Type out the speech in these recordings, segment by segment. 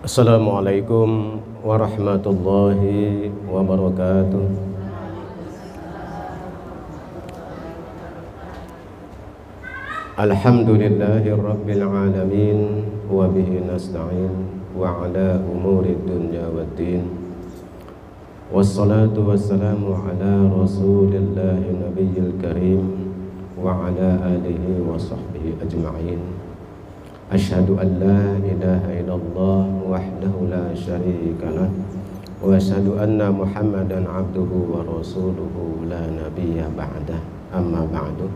Assalamualaikum warahmatullahi wabarakatuh. Alhamdulillahi rabbil alamin wa bihi nasta'in wa ala umuri dunya waddin. Wassalatu wassalamu ala rasulillahi nabiyil karim wa ala alihi wa sahbihi ajma'in. Asyhadu an la ilaha illallah wahdahu la syarika lah wa asyhadu anna Muhammadan abduhu wa rasuluhu la nabiyya ba'dah. Amma ba'du.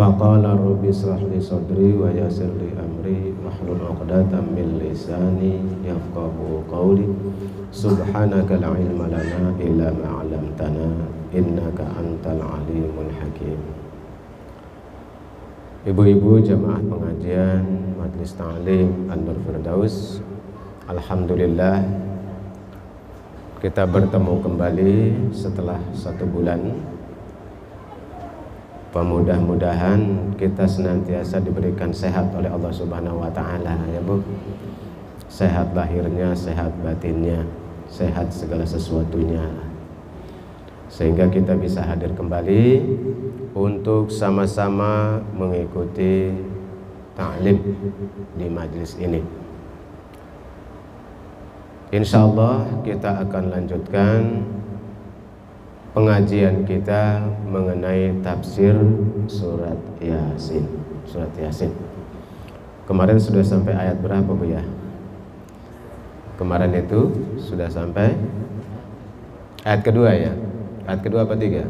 Faqala rabbi ishrah li sadri wa yassir li amri wahlul 'uqdatam min lisani yafqahu qawli. Subhanaka la ilma lana illa ma 'allamtana innaka antal alimul hakim. Ibu-ibu jamaah pengajian Majelis Ta'lim An-Nur Firdaus, alhamdulillah kita bertemu kembali setelah 1 bulan. Mudah-mudahan kita senantiasa diberikan sehat oleh Allah Subhanahu wa taala, ya Bu. Sehat lahirnya, sehat batinnya, sehat segala sesuatunya, sehingga kita bisa hadir kembali untuk sama-sama mengikuti ta'lim di majelis ini. Insyaallah kita akan lanjutkan pengajian kita mengenai tafsir surat Yasin. Surat Yasin. Kemarin sudah sampai ayat berapa, Bu ya? Kemarin itu sudah sampai ayat kedua ya. Ayat kedua apa tiga?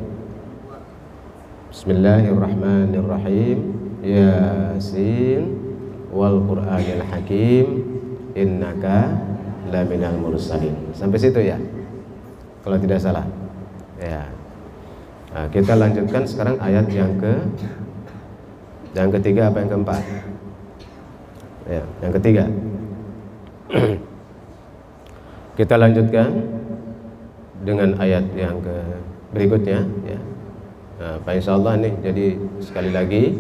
Bismillahirrahmanirrahim. Yasin wal Qur'anil Hakim innaka laminal mursalin. Sampai situ ya, kalau tidak salah ya. Nah, kita lanjutkan sekarang ayat yang ketiga apa yang keempat ya, yang ketiga. Kita lanjutkan dengan ayat yang berikutnya ya. Nah, insyaallah nih, jadi sekali lagi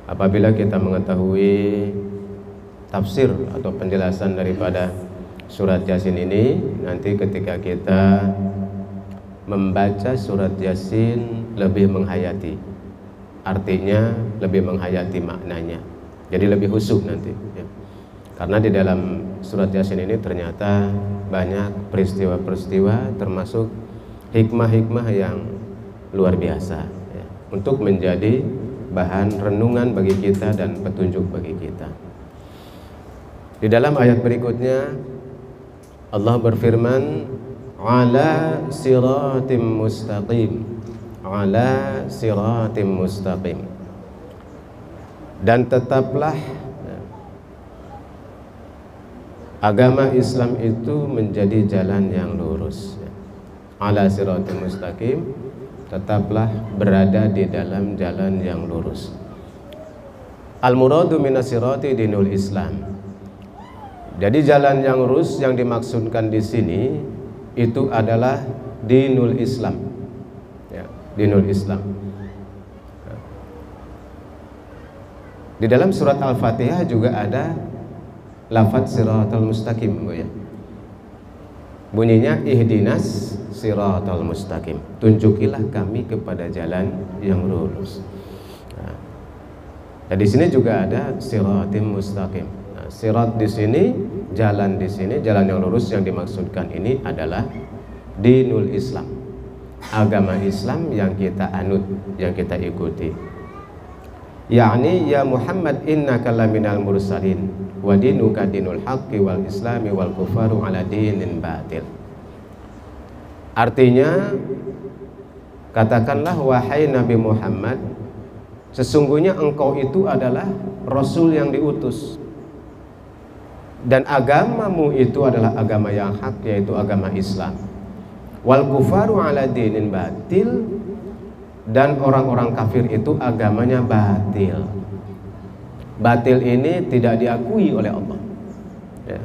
apabila kita mengetahui tafsir atau penjelasan daripada surat Yasin ini, nanti ketika kita membaca surat Yasin lebih menghayati artinya, lebih menghayati maknanya, jadi lebih khusyuk nanti ya. Karena di dalam surat Yasin ini ternyata banyak peristiwa-peristiwa termasuk hikmah-hikmah yang luar biasa ya, untuk menjadi bahan renungan bagi kita dan petunjuk bagi kita. Di dalam ayat berikutnya Allah berfirman, ala siratim mustaqim, ala siratim mustaqim, dan tetaplah agama Islam itu menjadi jalan yang lurus. Ala siratim mustaqim, tetaplah berada di dalam jalan yang lurus. Al-muradu minas sirati dinul Islam. Jadi jalan yang lurus yang dimaksudkan di sini itu adalah dinul Islam. Ya, dinul Islam. Di dalam surat Al-Fatihah juga ada lafaz siratal mustaqim, Bu ya. Bunyinya ihdinas siratal mustaqim, tunjukilah kami kepada jalan yang lurus. Nah, di sini juga ada siratim mustaqim. Nah, sirat di sini, jalan di sini, jalan yang lurus yang dimaksudkan ini adalah dinul Islam, agama Islam yang kita anut, yang kita ikuti. Yakni ya Muhammad innaka laminal mursalin wa dinuka dinul haqqi wal islami wal kufaru ala dinin batil. Artinya, katakanlah wahai Nabi Muhammad, sesungguhnya engkau itu adalah Rasul yang diutus, dan agamamu itu adalah agama yang hak, yaitu agama Islam. Wal kufaru ala dinin batil, dan orang-orang kafir itu agamanya batil. Batil ini tidak diakui oleh Allah ya.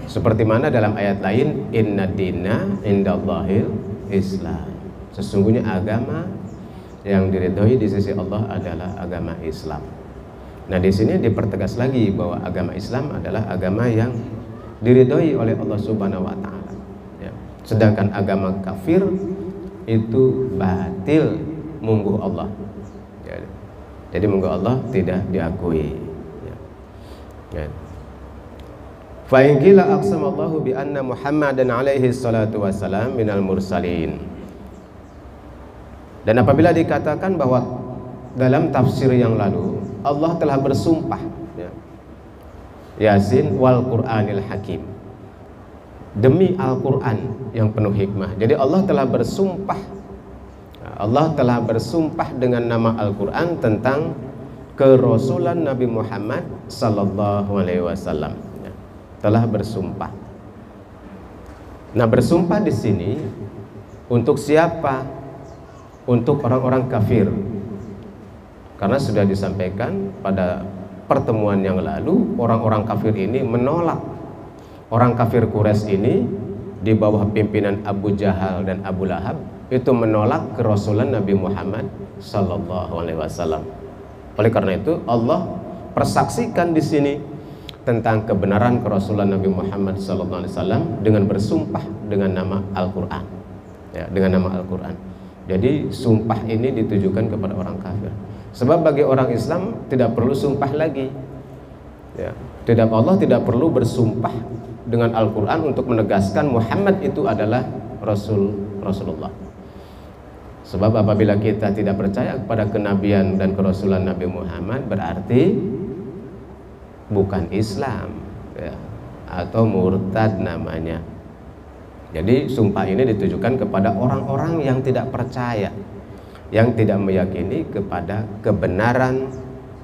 Seperti mana dalam ayat lain, inna dina indallahil Islam, sesungguhnya agama yang diridhoi di sisi Allah adalah agama Islam. Nah, di sini dipertegas lagi bahwa agama Islam adalah agama yang diridhoi oleh Allah Subhanahu wa taala. Ya. Sedangkan agama kafir itu batil mungguh Allah. Ya. Jadi mungguh Allah tidak diakui. Ya. Ya. Fa in qila aqsamallahu bi anna Muhammadan alaihi salatu wassalam minal mursalin. Dan apabila dikatakan bahwa dalam tafsir yang lalu Allah telah bersumpah, ya, Yasin wal Qur'anil Hakim, demi Al-Quran yang penuh hikmah. Jadi Allah telah bersumpah, Allah telah bersumpah dengan nama Al-Quran tentang kerasulan Nabi Muhammad sallallahu alaihi wasallam, ya, telah bersumpah. Nah, bersumpah di sini untuk siapa? Untuk orang-orang kafir. Karena sudah disampaikan pada pertemuan yang lalu, orang-orang kafir ini menolak. Orang kafir Quraisy ini di bawah pimpinan Abu Jahal dan Abu Lahab itu menolak kerasulan Nabi Muhammad sallallahu alaihi wasallam. Oleh karena itu Allah persaksikan di sini tentang kebenaran kerasulan Nabi Muhammad sallallahu alaihi wasallam dengan bersumpah dengan nama Al-Qur'an. Ya, dengan nama Al-Qur'an. Jadi sumpah ini ditujukan kepada orang kafir. Sebab bagi orang Islam tidak perlu sumpah lagi, ya, Allah tidak perlu bersumpah dengan Al-Quran untuk menegaskan Muhammad itu adalah Rasulullah. Sebab apabila kita tidak percaya kepada kenabian dan kerasulan Nabi Muhammad, berarti bukan Islam, ya, atau murtad namanya. Jadi sumpah ini ditujukan kepada orang-orang yang tidak percaya, yang tidak meyakini kepada kebenaran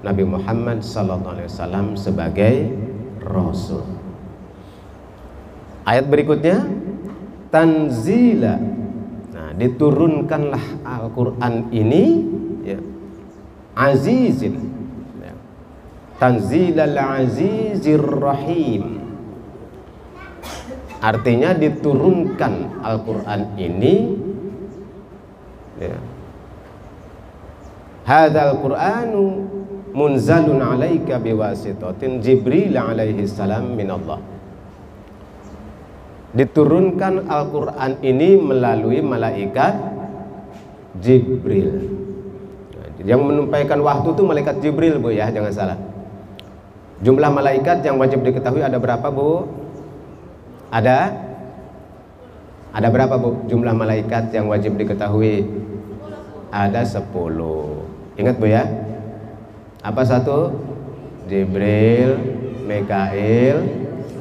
Nabi Muhammad SAW sebagai Rasul. Ayat berikutnya, tanzila. Nah, diturunkanlah Al-Quran ini, ya, azizin, ya, tanzilal azizir rahim. Artinya diturunkan Al-Quran ini, ya, hadzal Qur'anu munzalun 'alaika biwasitatin Jibril alaihi salam minallah. Diturunkan Al-Qur'an ini melalui malaikat Jibril. Yang menyampaikan wahyu itu malaikat Jibril, Bu, ya, jangan salah. Jumlah malaikat yang wajib diketahui ada berapa, Bu? Ada berapa, Bu? Jumlah malaikat yang wajib diketahui ada 10. Ingat, Bu, ya. Apa satu? Jibril, Mikail,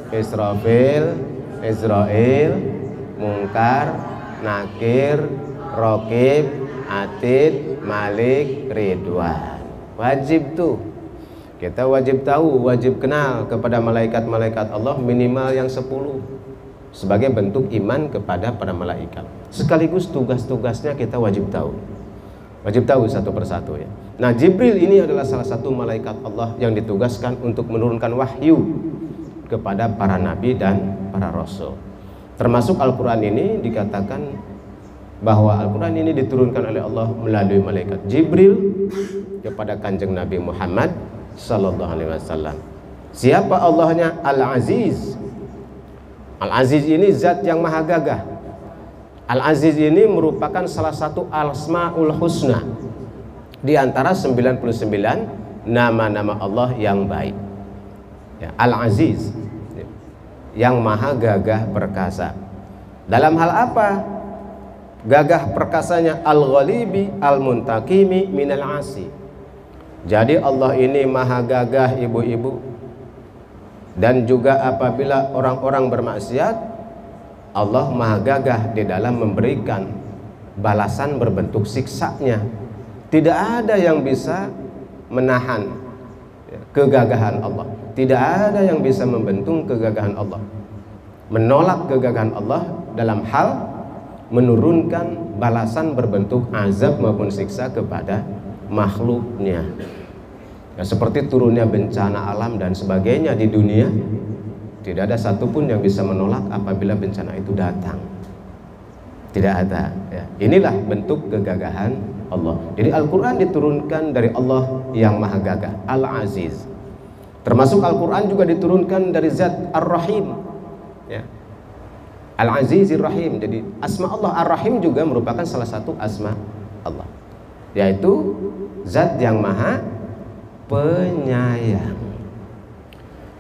Israfil, Israil, Munkar, Nakir, Raqib, Atid, Malik, Ridwan. Wajib tuh. Kita wajib tahu, wajib kenal kepada malaikat-malaikat Allah minimal yang 10 sebagai bentuk iman kepada para malaikat. Sekaligus tugas-tugasnya kita wajib tahu. Wajib tahu satu persatu, ya. Nah, Jibril ini adalah salah satu malaikat Allah yang ditugaskan untuk menurunkan wahyu kepada para nabi dan para rasul. Termasuk Al-Quran ini dikatakan bahwa Al-Quran ini diturunkan oleh Allah melalui malaikat Jibril kepada kanjeng Nabi Muhammad sallallahu alaihi wasallam. Siapa Allahnya? Al-Aziz. Al-Aziz ini zat yang maha gagah. Al-Aziz ini merupakan salah satu Al-Asmaul Husna di antara 99 nama-nama Allah yang baik, ya, Al-Aziz, yang maha gagah perkasa. Dalam hal apa gagah perkasanya? Al-Ghalibi Al-Muntakimi minal asi. Jadi Allah ini maha gagah, ibu-ibu, dan juga apabila orang-orang bermaksiat, Allah maha gagah di dalam memberikan balasan berbentuk siksanya. Tidak ada yang bisa menahan kegagahan Allah. Tidak ada yang bisa membentung kegagahan Allah, menolak kegagahan Allah dalam hal menurunkan balasan berbentuk azab maupun siksa kepada makhluknya, ya, seperti turunnya bencana alam dan sebagainya di dunia. Tidak ada satupun yang bisa menolak apabila bencana itu datang. Tidak ada, ya. Inilah bentuk kegagahan Allah. Jadi Al-Quran diturunkan dari Allah yang maha gagah, Al-Aziz. Termasuk Al-Quran juga diturunkan dari zat Ar-Rahim, ya. Al-Azizir Rahim. Jadi asma Allah Ar-Rahim juga merupakan salah satu asma Allah, yaitu zat yang maha penyayang.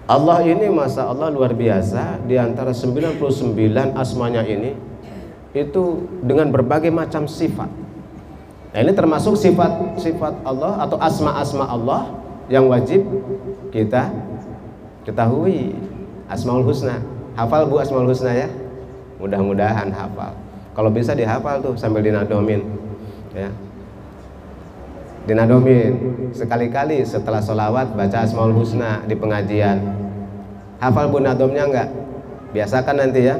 Allah ini Masya Allah luar biasa. Di antara 99 asmanya ini itu dengan berbagai macam sifat. Nah, ini termasuk sifat-sifat Allah atau asma-asma Allah yang wajib kita ketahui. Asmaul Husna. Hafal Bu Asmaul Husna ya? Mudah-mudahan hafal. Kalau bisa dihafal tuh sambil dinadomin, ya. Dinadomin sekali-kali setelah sholawat baca Asmaul Husna di pengajian. Hafal Bu nadomnya enggak? Biasakan nanti ya.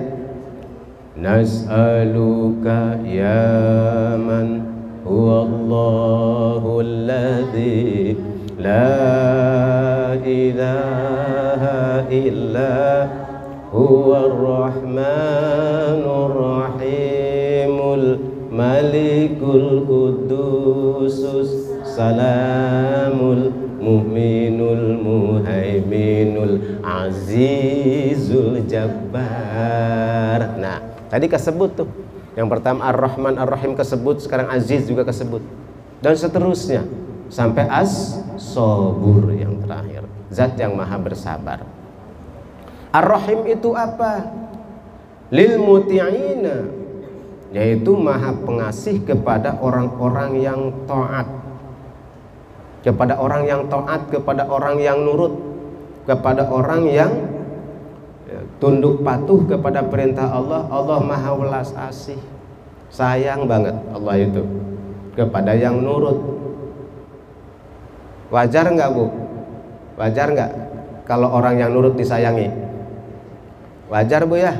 Nas'aluka ya man huwallahu alladzi la ilaha illa huwar rahmanur rahimul malikul qudusus salamul mu'minul muhaiminul azizul jabbar. Nah, tadi kesebut tuh. Yang pertama Ar-Rahman Ar-Rahim kesebut, sekarang Aziz juga kesebut. Dan seterusnya sampai As-Sabur yang terakhir. Zat yang maha bersabar. Ar-Rahim itu apa? Lil muti'ina, yaitu maha pengasih kepada orang-orang yang taat, kepada orang yang taat, kepada orang yang nurut, kepada orang yang tunduk patuh kepada perintah Allah. Allah maha welas asih, sayang banget Allah itu kepada yang nurut. Wajar nggak Bu? Wajar nggak kalau orang yang nurut disayangi? Wajar Bu ya?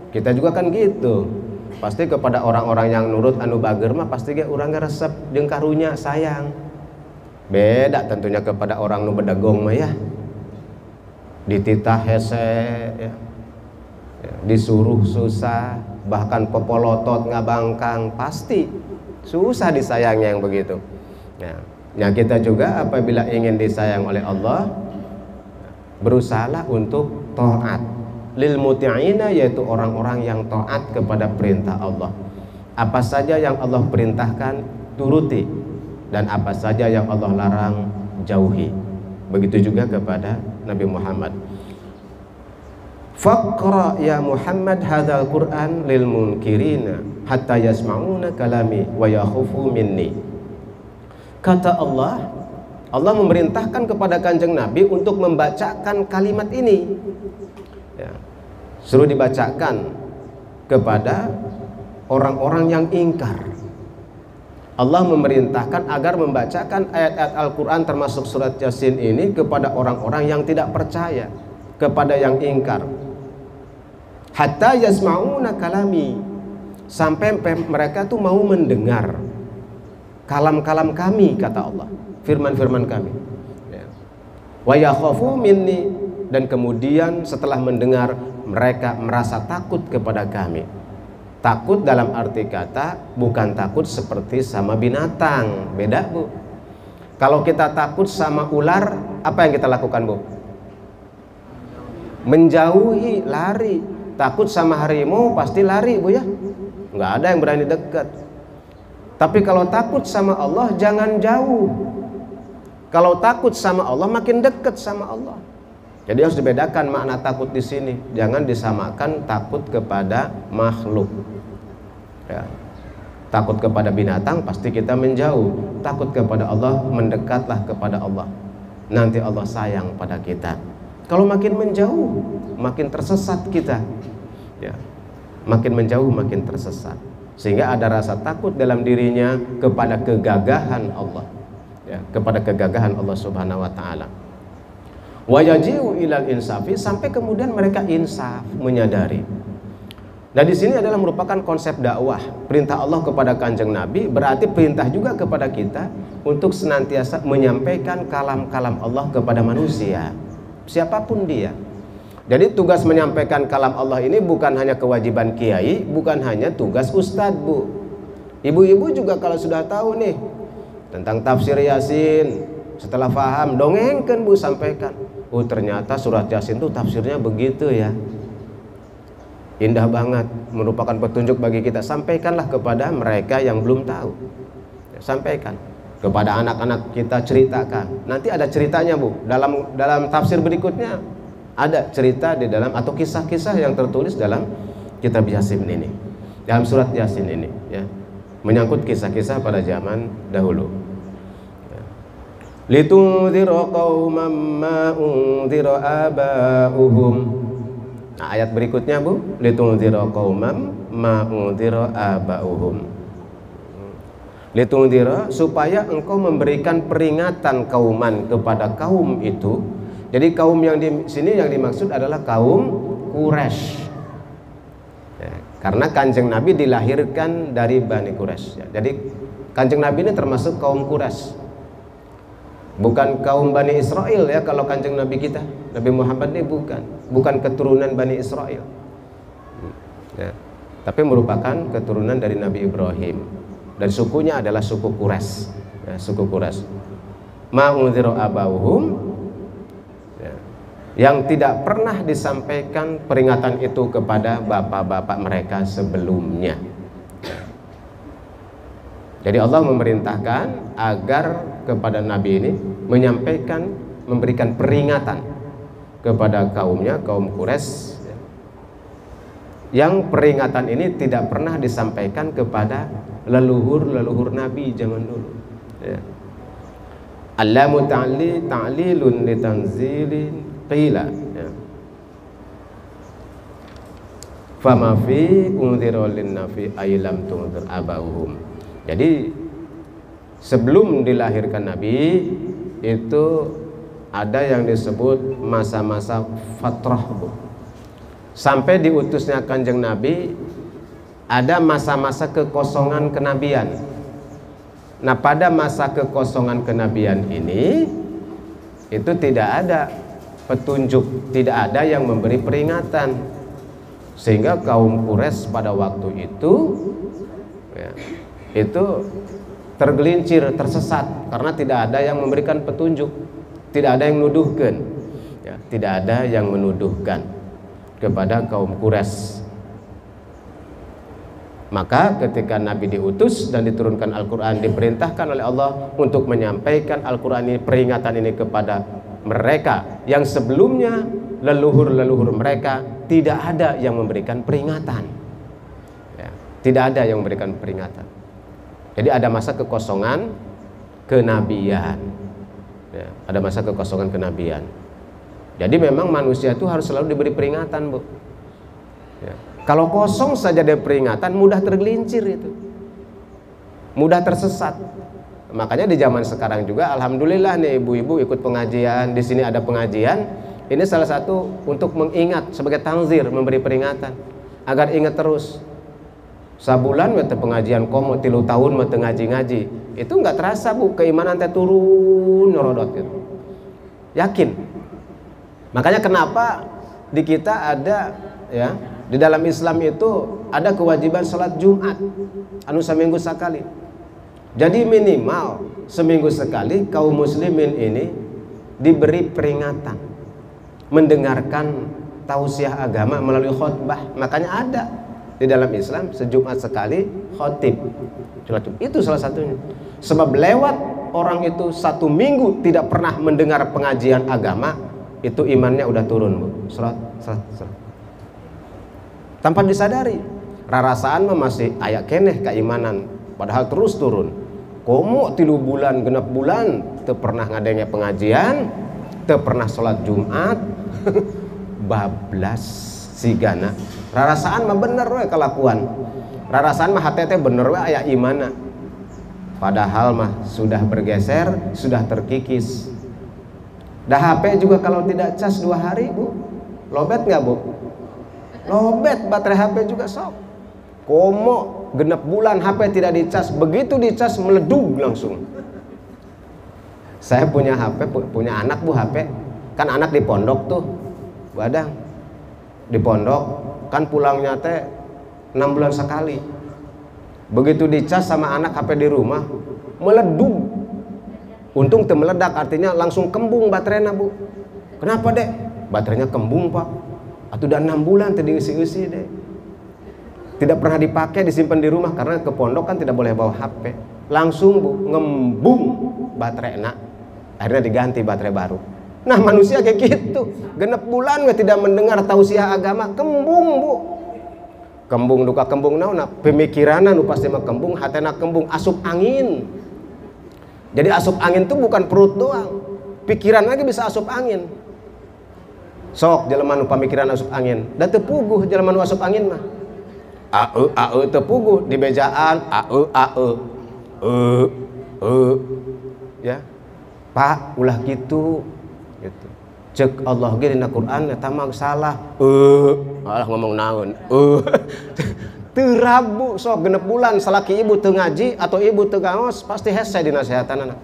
Kita juga kan gitu. Pasti kepada orang-orang yang nurut anu bager mah pasti ge urang resep jeung karunya sayang. Beda tentunya kepada orang nu bedagong mah ya. Dititah hese ya. Disuruh susah, bahkan popolotot ngabangkang, pasti susah disayangnya yang begitu. Ya, kita juga apabila ingin disayang oleh Allah, berusahalah untuk taat. Lil muti'ina, yaitu orang-orang yang taat kepada perintah Allah. Apa saja yang Allah perintahkan turuti, dan apa saja yang Allah larang jauhi. Begitu juga kepada Nabi Muhammad. Faqra ya Muhammad hadzal Qur'an lil munkirina hatta yasma'una kalami wa yakhufu minni. Kata Allah memerintahkan kepada Kanjeng Nabi untuk membacakan kalimat ini. Ya. Suruh dibacakan kepada orang-orang yang ingkar. Allah memerintahkan agar membacakan ayat-ayat Al-Quran termasuk surat Yasin ini kepada orang-orang yang tidak percaya, kepada yang ingkar. Hatta yasma'una kalami, sampai mereka tuh mau mendengar kalam-kalam kami, kata Allah, firman-firman kami. Wa yakhafu minni, dan kemudian setelah mendengar mereka merasa takut kepada kami. Takut dalam arti kata bukan takut seperti sama binatang, beda Bu. Kalau kita takut sama ular, apa yang kita lakukan Bu? Menjauhi, lari. Takut sama harimau pasti lari Bu ya, nggak ada yang berani dekat. Tapi kalau takut sama Allah jangan jauh. Kalau takut sama Allah makin dekat sama Allah. Jadi harus dibedakan makna takut di sini. Jangan disamakan takut kepada makhluk. Ya. Takut kepada binatang pasti kita menjauh. Takut kepada Allah, mendekatlah kepada Allah. Nanti Allah sayang pada kita. Kalau makin menjauh, makin tersesat kita. Ya. Makin menjauh, makin tersesat. Sehingga ada rasa takut dalam dirinya kepada kegagahan Allah. Ya, kepada kegagahan Allah Subhanahu wa taala. Wa yaji'u ilal insafi, sampai kemudian mereka insaf, menyadari. Nah, di sini adalah merupakan konsep dakwah. Perintah Allah kepada Kanjeng Nabi berarti perintah juga kepada kita untuk senantiasa menyampaikan kalam-kalam Allah kepada manusia, siapapun dia. Jadi tugas menyampaikan kalam Allah ini bukan hanya kewajiban kiai, bukan hanya tugas ustadz Bu. Ibu-ibu juga kalau sudah tahu nih tentang tafsir Yasin, Setelah paham, dongengkan Bu, sampaikan. Oh ternyata surat Yasin itu tafsirnya begitu ya. Indah banget, merupakan petunjuk bagi kita. Sampaikanlah kepada mereka yang belum tahu. Sampaikan kepada anak-anak kita, ceritakan. Nanti ada ceritanya Bu. Dalam tafsir berikutnya ada cerita di dalam atau kisah-kisah yang tertulis dalam kitab Yasin ini, dalam surat Yasin ini ya. Menyangkut kisah-kisah pada zaman dahulu. Litunzira qauman ma unzira aba'uhum. Nah, ayat berikutnya Bu, litunzira qauman ma unzira aba'uhum. Litunzira, supaya engkau memberikan peringatan kauman kepada kaum itu. Jadi kaum yang di sini yang dimaksud adalah kaum Quraisy. Ya, karena Kanjeng Nabi dilahirkan dari Bani Quraisy. Ya, jadi Kanjeng Nabi ini termasuk kaum Quraisy. Bukan kaum Bani Israel ya, kalau Kanjeng Nabi kita, Nabi Muhammad ini bukan keturunan Bani Israel. Ya, tapi merupakan keturunan dari Nabi Ibrahim. Dan sukunya adalah suku Quraisy. Ya, suku Quraisy. Ma'unziru abauhum, yang tidak pernah disampaikan peringatan itu kepada bapak-bapak mereka sebelumnya. Jadi Allah memerintahkan agar kepada Nabi ini menyampaikan, memberikan peringatan kepada kaumnya, kaum Quraisy, yang peringatan ini tidak pernah disampaikan kepada leluhur Nabi zaman dulu ya. Allamu ta'lilun litanzilin qila ya. Fama fi unzira linnafi aylam tunzir abauhum. Jadi sebelum dilahirkan Nabi itu ada yang disebut masa-masa fatrah Bu. Sampai diutusnya Kanjeng Nabi ada masa-masa kekosongan kenabian. Nah pada masa kekosongan kenabian ini itu tidak ada petunjuk, tidak ada yang memberi peringatan, sehingga kaum Quraisy pada waktu itu ya, itu tergelincir, tersesat karena tidak ada yang memberikan petunjuk, tidak ada yang menuduhkan ya, tidak ada yang menuduhkan kepada kaum Quraisy. Maka ketika Nabi diutus dan diturunkan Al-Quran, diperintahkan oleh Allah untuk menyampaikan Al-Quran ini, peringatan ini kepada mereka yang sebelumnya leluhur mereka tidak ada yang memberikan peringatan ya, tidak ada yang memberikan peringatan. Jadi ada masa kekosongan kenabian ya, ada masa kekosongan kenabian. Jadi memang manusia itu harus selalu diberi peringatan Bu ya. Kalau kosong saja ada peringatan, mudah tergelincir itu, mudah tersesat. Makanya di zaman sekarang juga alhamdulillah nih ibu-ibu ikut pengajian, di sini ada pengajian. Ini salah satu untuk mengingat sebagai tanzir, memberi peringatan agar ingat terus. Sabulan mete pengajian komo 3 tahun mete ngaji-ngaji. Itu nggak terasa Bu, keimanan teh turun nyorodot gitu. Yakin. Makanya kenapa di kita ada ya, di dalam Islam itu ada kewajiban salat Jumat anu seminggu sekali. Jadi minimal seminggu sekali kaum muslimin ini diberi peringatan, mendengarkan tausiah agama melalui khutbah. Makanya ada di dalam Islam sejumat sekali khotib. Itu salah satunya. Sebab lewat orang itu 1 minggu tidak pernah mendengar pengajian agama, itu imannya udah turun Bu. Serat. Tanpa disadari, rarasaan mah masih ayak keneh keimanan, padahal terus turun. Komo 3 bulan genep bulan teu pernah ngadenge pengajian, teu pernah sholat Jumat, bablas sigana. Rarasaan mah bener we kelakuan. Rarasaan mah hate teh bener we aya imana. Padahal mah sudah bergeser, sudah terkikis. Dah HP juga kalau tidak cas 2 hari Bu, lobet nggak Bu? Lobet baterai HP juga sok. Komo genep bulan HP tidak dicas, begitu dicas meledug langsung. Saya punya HP, punya anak Bu HP, kan anak di pondok tuh, badang di pondok, kan pulangnya teh 6 bulan sekali. Begitu dicas sama anak HP di rumah meledug, Untung teu meledak, artinya langsung kembung baterainya, Bu. Kenapa, Dek? Baterainya kembung, Pak. Atuh udah 6 bulan teu diisi-isi, Dek. Tidak pernah dipakai, disimpan di rumah karena ke pondok kan tidak boleh bawa HP. Langsung, Bu, ngembung baterainya. Akhirnya diganti baterai baru. Nah, manusia kayak gitu. Genep bulan we tidak mendengar tausiah agama, kembung, Bu. Kembung duka kembung naon? Pemikiranna nu pasti mah kembung, hatena kembung, asup angin. Jadi asup angin itu bukan perut doang, pikiran lagi bisa asup angin. Sok jelema nu pamikiran asup angin, da teu puguh jelema nu asup angin mah. Teu puguh di bejaan ya. Pak, ulah gitu. Cek Allah ge dina Quran eta mah salah. Alah ngomong naon. Teu rabu sok genep bulan salaki ibu teu ngaji atau ibu teu ngaos pasti hese dinasehatanana.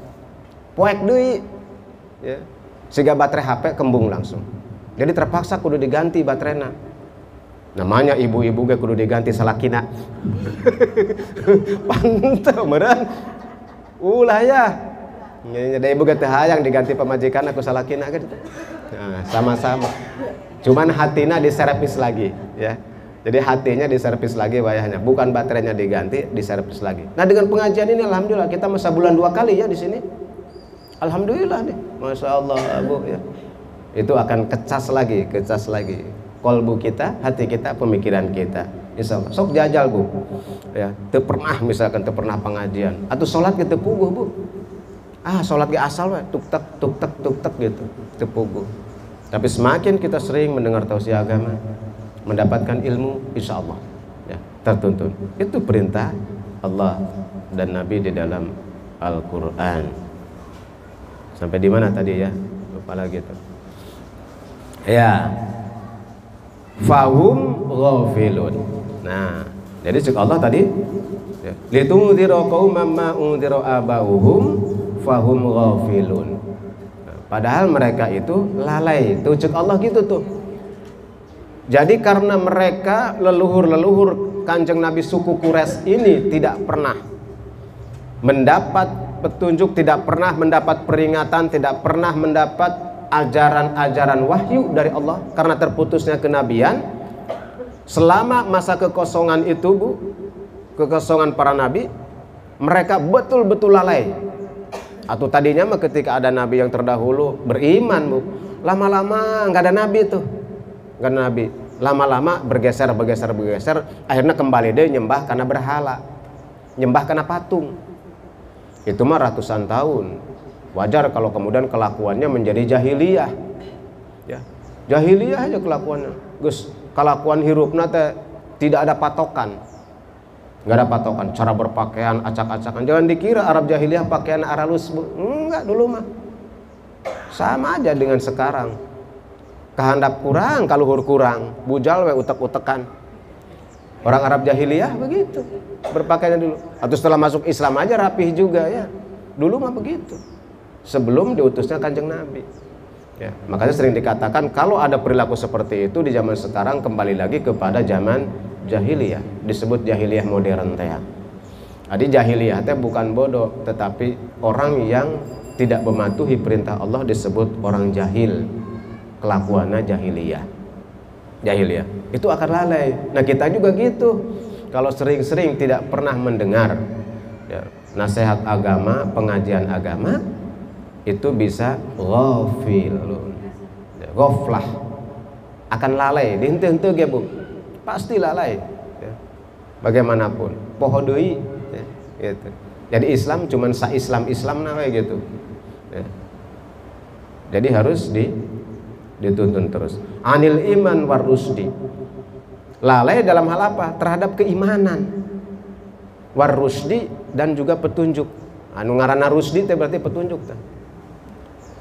Poek deui. Ya. Siga baterai HP kembung langsung. Jadi terpaksa kudu diganti baterainya. Namanya ibu-ibu ge kudu diganti salakina. Panteu meureun. Ulah ya. Nya ibu ge teu hayang diganti pamajikan aku salakina gitu. Nah, sama-sama. Cuman hatina diservis lagi, ya. Jadi hatinya diservis lagi wayahnya, bukan baterainya diganti, diservis lagi. Nah, dengan pengajian ini alhamdulillah kita masa bulan 2 kali ya di sini. Alhamdulillah nih, masya Allah, Bu ya. Itu akan kecas lagi. Kolbu kita, hati kita, pemikiran kita. Insya Allah. Sok jajal, Bu. Ya, teu pernah misalkan teu pernah pengajian atau sholat gitu puguh, Bu. Sholat ge asal we, tuk tek gitu, teu puguh. Tapi semakin kita sering mendengar tausiah agama, mendapatkan ilmu, insya Allah ya, tertuntun. Itu perintah Allah dan Nabi di dalam Al-Quran. Sampai di mana tadi ya? Lupa lagi tuh. Ya, fahum ghafilun. Nah, jadi cek Allah tadi, ya, litungdira qauman ma undira abauhum fahum ghafilun. Nah, padahal mereka itu lalai. Tuh cek Allah gitu tuh. Jadi karena mereka leluhur Kanjeng Nabi suku Quraisy ini tidak pernah mendapat petunjuk, tidak pernah mendapat peringatan, tidak pernah mendapat ajaran-ajaran wahyu dari Allah karena terputusnya kenabian. Selama masa kekosongan itu, Bu, kekosongan para nabi, mereka betul-betul lalai. Atau tadinya mah ketika ada nabi yang terdahulu beriman, Bu, lama-lama nggak ada nabi tuh. Kan Nabi lama-lama bergeser, akhirnya kembali deh nyembah karena berhala, nyembah karena patung. Itu mah ratusan tahun. Wajar kalau kemudian kelakuannya menjadi jahiliyah. Ya, jahiliyah aja kelakuannya. Gus, kelakuan hirupna teh tidak ada patokan. Nggak ada patokan, cara berpakaian acak-acakan. Jangan dikira Arab jahiliyah pakaian aralus, Bu. Enggak, dulu mah sama aja dengan sekarang. Kehandap kurang, kaluhur kurang, bujal we utek-utekan. Orang Arab jahiliyah begitu berpakaiannya dulu. Atau setelah masuk Islam aja rapih juga ya. Dulu mah begitu. Sebelum diutusnya Kanjeng Nabi. Ya, makanya sering dikatakan kalau ada perilaku seperti itu di zaman sekarang kembali lagi kepada zaman jahiliyah. Disebut jahiliyah modern teh. Jadi jahiliyah teh bukan bodoh, tetapi orang yang tidak mematuhi perintah Allah disebut orang jahil. Kelakuannya jahiliyah itu akan lalai. Nah kita juga gitu, kalau sering-sering tidak pernah mendengar ya, nasihat agama, pengajian agama, itu bisa ghafilun, ya, ghaflah, akan lalai. Dihenteu-henteu ge, Bu, pasti lalai ya. Bagaimanapun poho deui ya, gitu. Jadi Islam cuman sa-Islam nawe gitu ya. Jadi harus dituntun terus. Anil iman war rusdi. Lalai dalam hal apa? Terhadap keimanan. War rusdi dan juga petunjuk. Anu ngaranna rusdi teh berarti petunjuk teh.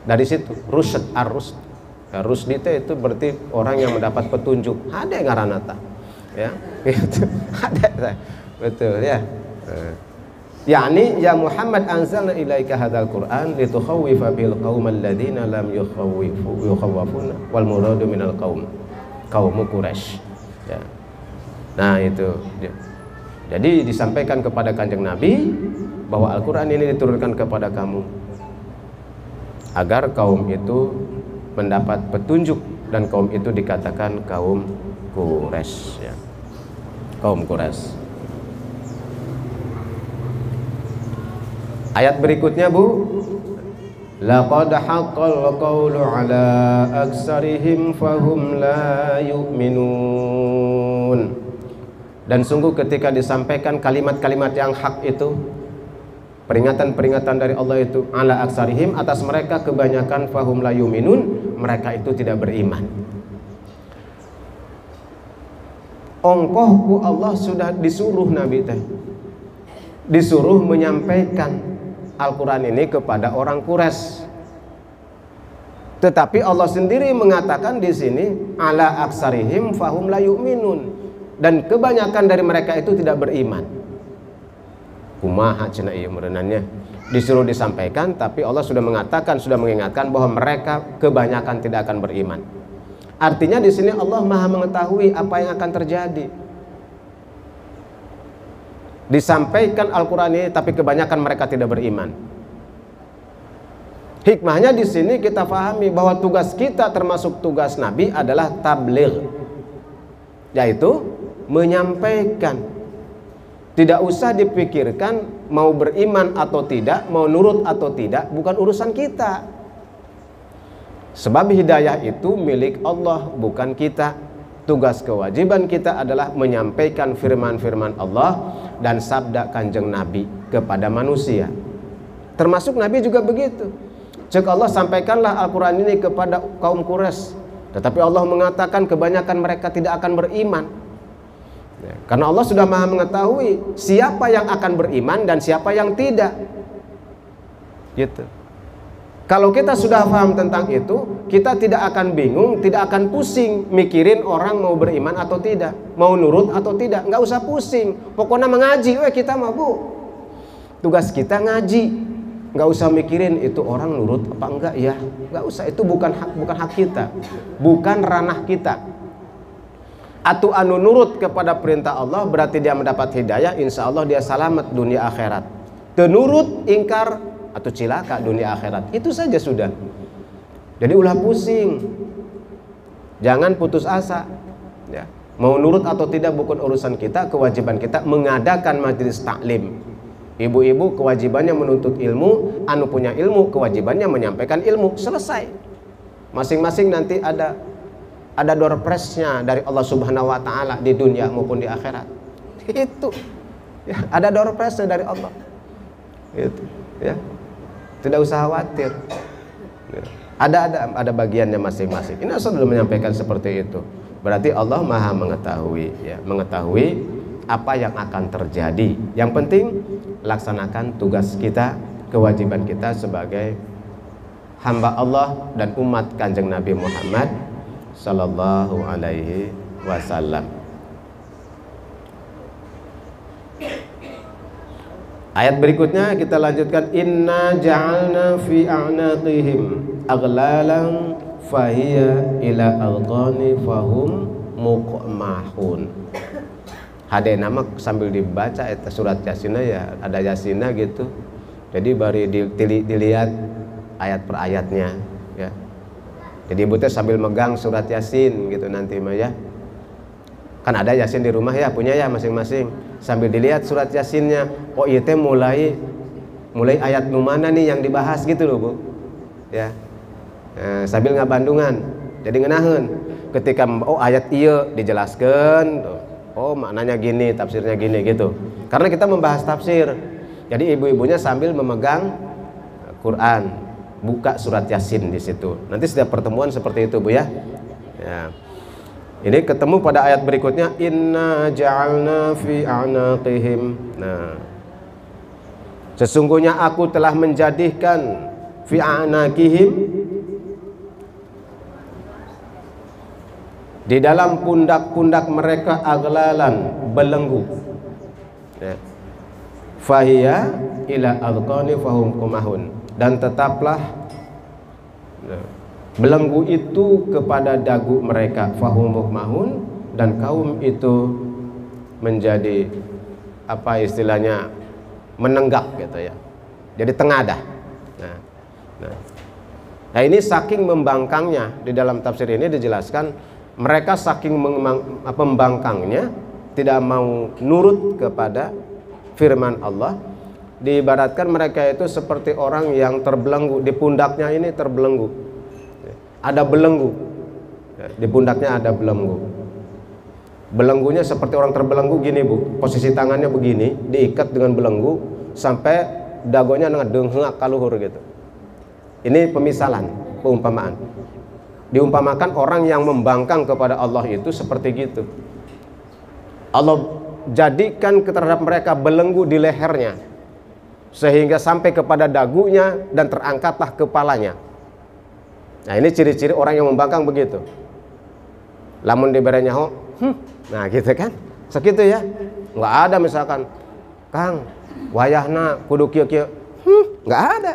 Dari situ rusd ar-rusd. Ya, rusdi teh itu berarti orang yang mendapat petunjuk. Ada ngaranna tah. Ya, gitu. Ada. Betul ya. Yani ya Muhammad anzalna ilaika hadzal Qur'an litukhawifa bil qaumal ladzina lam yukhawwafuna wal muradu minal qaum Quraisy. Ya. Nah itu. Jadi disampaikan kepada Kanjeng Nabi bahwa Al-Qur'an ini diturunkan kepada kamu agar kaum itu mendapat petunjuk, dan kaum itu dikatakan kaum Quraisy, ya. Kaum Quraisy. Ayat berikutnya, Bu, laqad haqqal qawlu ala aksarihim fahum la yu'minun. Dan sungguh ketika disampaikan kalimat-kalimat yang hak itu, peringatan-peringatan dari Allah itu, ala aksarihim, atas mereka kebanyakan, fahum la yu'minun, mereka itu tidak beriman. Ongkohku Allah sudah disuruh Nabi teh, disuruh menyampaikan Al-Quran ini kepada orang Quraisy. Tetapi Allah sendiri mengatakan di sini ala aksarihim fahum la yu'minun, dan kebanyakan dari mereka itu tidak beriman. Kumaha cenah ieu merenannya, disuruh disampaikan, tapi Allah sudah mengatakan, sudah mengingatkan bahwa mereka kebanyakan tidak akan beriman. Artinya di sini Allah Maha mengetahui apa yang akan terjadi. Disampaikan Al-Quran ini, tapi kebanyakan mereka tidak beriman. Hikmahnya di sini kita pahami bahwa tugas kita, termasuk tugas Nabi, adalah tabligh, yaitu menyampaikan. Tidak usah dipikirkan mau beriman atau tidak, mau nurut atau tidak, bukan urusan kita. Sebab hidayah itu milik Allah, bukan kita. Tugas kewajiban kita adalah menyampaikan firman-firman Allah dan sabda kanjeng Nabi kepada manusia. Termasuk Nabi juga begitu. Cek Allah, sampaikanlah Al-Quran ini kepada kaum Quraisy. Tetapi Allah mengatakan kebanyakan mereka tidak akan beriman. Ya, karena Allah sudah Maha mengetahui siapa yang akan beriman dan siapa yang tidak. Gitu. Kalau kita sudah paham tentang itu, kita tidak akan bingung, tidak akan pusing mikirin orang mau beriman atau tidak, mau nurut atau tidak. Nggak usah pusing, pokoknya mengaji. Kita mah, Bu, tugas kita ngaji. Nggak usah mikirin itu orang nurut apa enggak ya. Nggak usah, itu bukan hak kita, bukan ranah kita. Atu anu nurut kepada perintah Allah berarti dia mendapat hidayah, insya Allah dia selamat dunia akhirat. Tenurut, ingkar, atau cilaka dunia akhirat. Itu saja sudah. Jadi ulah pusing, jangan putus asa, ya. Mau nurut atau tidak bukan urusan kita. Kewajiban kita mengadakan majelis taklim. Ibu-ibu kewajibannya menuntut ilmu, anu punya ilmu kewajibannya menyampaikan ilmu. Selesai. Masing-masing nanti ada door prize-nya dari Allah Subhanahu wa taala di dunia maupun di akhirat. Itu. Ya, ada door prize-nya dari Allah. Itu, ya. Tidak usah khawatir. Ada bagiannya masing-masing. Ini Rasul sudah menyampaikan seperti itu. Berarti Allah Maha mengetahui, ya, mengetahui apa yang akan terjadi. Yang penting laksanakan tugas kita, kewajiban kita sebagai hamba Allah dan umat Kanjeng Nabi Muhammad sallallahu alaihi wasallam. Ayat berikutnya kita lanjutkan, inna ja'alna fi a'naqihim aghlalan fahiya ila adqani fahum muqmahun. Hade nama sambil dibaca eta surat Yasin, ya ada Yasinna gitu. Jadi baru dilihat ayat per ayatnya, ya. Jadi ibu teh sambil megang surat Yasin gitu nanti mah, ya. Kan ada Yasin di rumah, ya, punya ya masing-masing. Sambil dilihat surat Yasinnya, oh iya teh mulai ayat nu mana nih yang dibahas gitu loh, Bu. Ya. Sambil ngabandungan. Jadi ngeunaheun. Ketika oh ayat iya dijelaskan, oh maknanya gini, tafsirnya gini gitu. Karena kita membahas tafsir. Jadi ibu-ibunya sambil memegang Quran, buka surat Yasin di situ. Nanti setiap pertemuan seperti itu, Bu, ya. Ya. Ini ketemu pada ayat berikutnya, inna ja'alna fi a'naqihim. Nah, sesungguhnya aku telah menjadikan fi a'naqihim, di dalam pundak-pundak mereka, aglalan, belenggu, ya. Fahiya ila adqani fahum qumahun, dan tetaplah, ya, belenggu itu kepada dagu mereka, fahum muqmahun, dan kaum itu menjadi apa istilahnya, menenggak gitu, ya. Jadi tengadah. Nah. Nah, ini saking membangkangnya, di dalam tafsir ini dijelaskan mereka saking membangkangnya, tidak mau nurut kepada firman Allah. Diibaratkan mereka itu seperti orang yang terbelenggu, di pundaknya ini terbelenggu, ada belenggu, di pundaknya ada belenggu. Belenggunya seperti orang terbelenggu gini bu, posisi tangannya begini, diikat dengan belenggu sampai dagonya ngedengak kaluhur gitu. Ini pemisalan, peumpamaan. Diumpamakan orang yang membangkang kepada Allah itu seperti gitu. Allah jadikan terhadap mereka belenggu di lehernya, sehingga sampai kepada dagunya dan terangkatlah kepalanya. Nah, ini ciri-ciri orang yang membangkang begitu. Lamun dibere nyaho, nah gitu kan, segitu ya. Nggak ada misalkan, Kang, wayahna kudu kieu-kieu, nggak ada,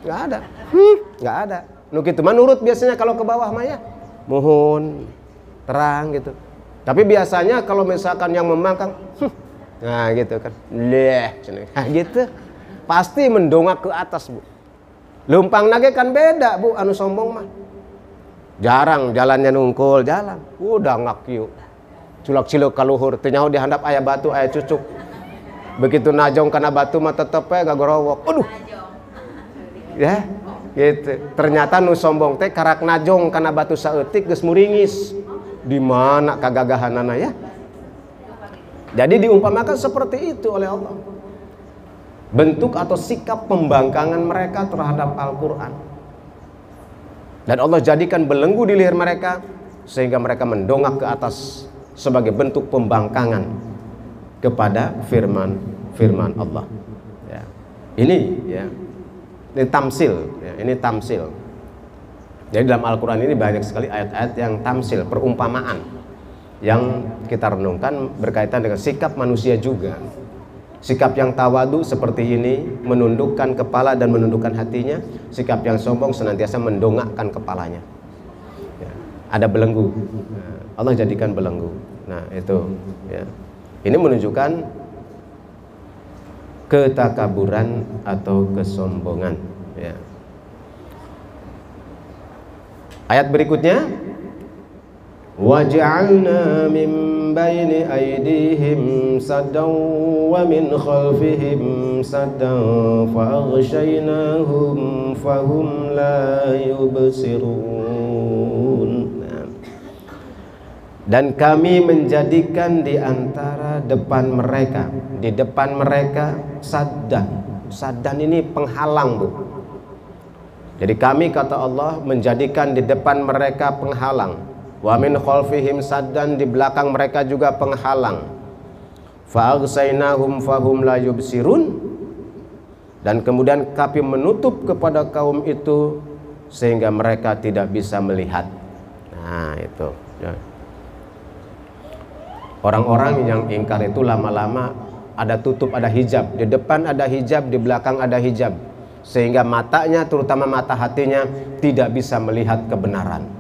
nggak ada. Nu kitu mah nurut biasanya kalau ke bawah mah ya, muhun, terang gitu. Tapi biasanya kalau misalkan yang membangkang, nah gitu kan, nah gitu, pasti mendongak ke atas bu. Lumpang nage kan beda bu, anu sombong mah. Jarang jalannya nungkul jalan, udah ngakiu, culak ciluk kaluhur, tenyaho dihandap ayah batu ayah cucuk. Begitu najong karena batu mah tetepnya gagorowok, aduh, ya, gitu. Ternyata nu sombong teh karak najong karena batu saeutik geus muringis. Di mana kagagahanana ya? Jadi diumpamakan seperti itu oleh Allah. Bentuk atau sikap pembangkangan mereka terhadap Al-Quran. Dan Allah jadikan belenggu di leher mereka sehingga mereka mendongak ke atas sebagai bentuk pembangkangan kepada firman Allah. Ya. Ini tamsil, ya, ini tamsil. Jadi dalam Al-Quran ini banyak sekali ayat-ayat yang tamsil, perumpamaan yang kita renungkan berkaitan dengan sikap manusia juga. Sikap yang tawadu seperti ini, menundukkan kepala dan menundukkan hatinya. Sikap yang sombong senantiasa mendongakkan kepalanya. Ya, ada belenggu, Allah jadikan belenggu. Nah itu ya. Ini menunjukkan ketakaburan atau kesombongan ya. Ayat berikutnya, waj'alna min baini aydihim saddan wa min khalfihim saddan fa'aghshaynahum fahum la yubsirun. Dan kami menjadikan di antara depan mereka, di depan mereka saddan. Saddan ini penghalang bu. Jadi kami kata Allah menjadikan di depan mereka penghalang. Wa min khalfihim saddan, di belakang mereka juga penghalang. Fa'aghsaynahum fahum la yubsirun. Dan kemudian kami menutup kepada kaum itu sehingga mereka tidak bisa melihat. Nah itu ya. Orang-orang yang ingkar itu lama-lama ada tutup, ada hijab. Di depan ada hijab, di belakang ada hijab, sehingga matanya, terutama mata hatinya, tidak bisa melihat kebenaran.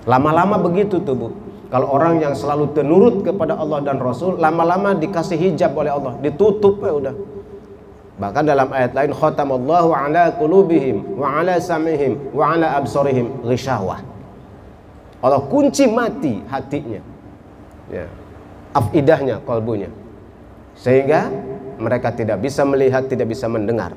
Lama-lama begitu tuh bu. Kalau orang yang selalu tenurut kepada Allah dan Rasul, lama-lama dikasih hijab oleh Allah, ditutup ya udah. Bahkan dalam ayat lain, khatamallahu ala qulubihim wa ala sam'ihim wa ala absarihim ghishawah. Allah kunci mati hatinya, ya, afidahnya, kalbunya, sehingga mereka tidak bisa melihat, tidak bisa mendengar.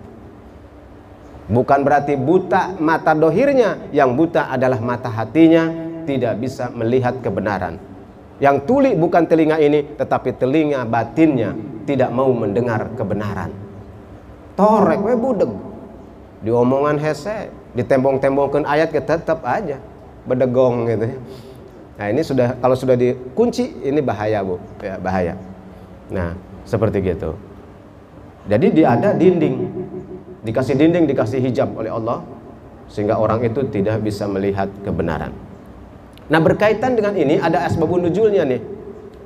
Bukan berarti buta mata dohirnya, yang buta adalah mata hatinya, tidak bisa melihat kebenaran. Yang tuli bukan telinga ini, tetapi telinga batinnya tidak mau mendengar kebenaran. Torek we budeg, diomongan hese, ditembong-tembongkan ayat ke tetap aja bedegong gitu. Nah ini sudah, kalau sudah dikunci ini bahaya bu, ya bahaya. Nah seperti gitu. Jadi ada dinding, dikasih dinding, dikasih hijab oleh Allah, sehingga orang itu tidak bisa melihat kebenaran. Nah berkaitan dengan ini ada asbabun nuzulnya nih,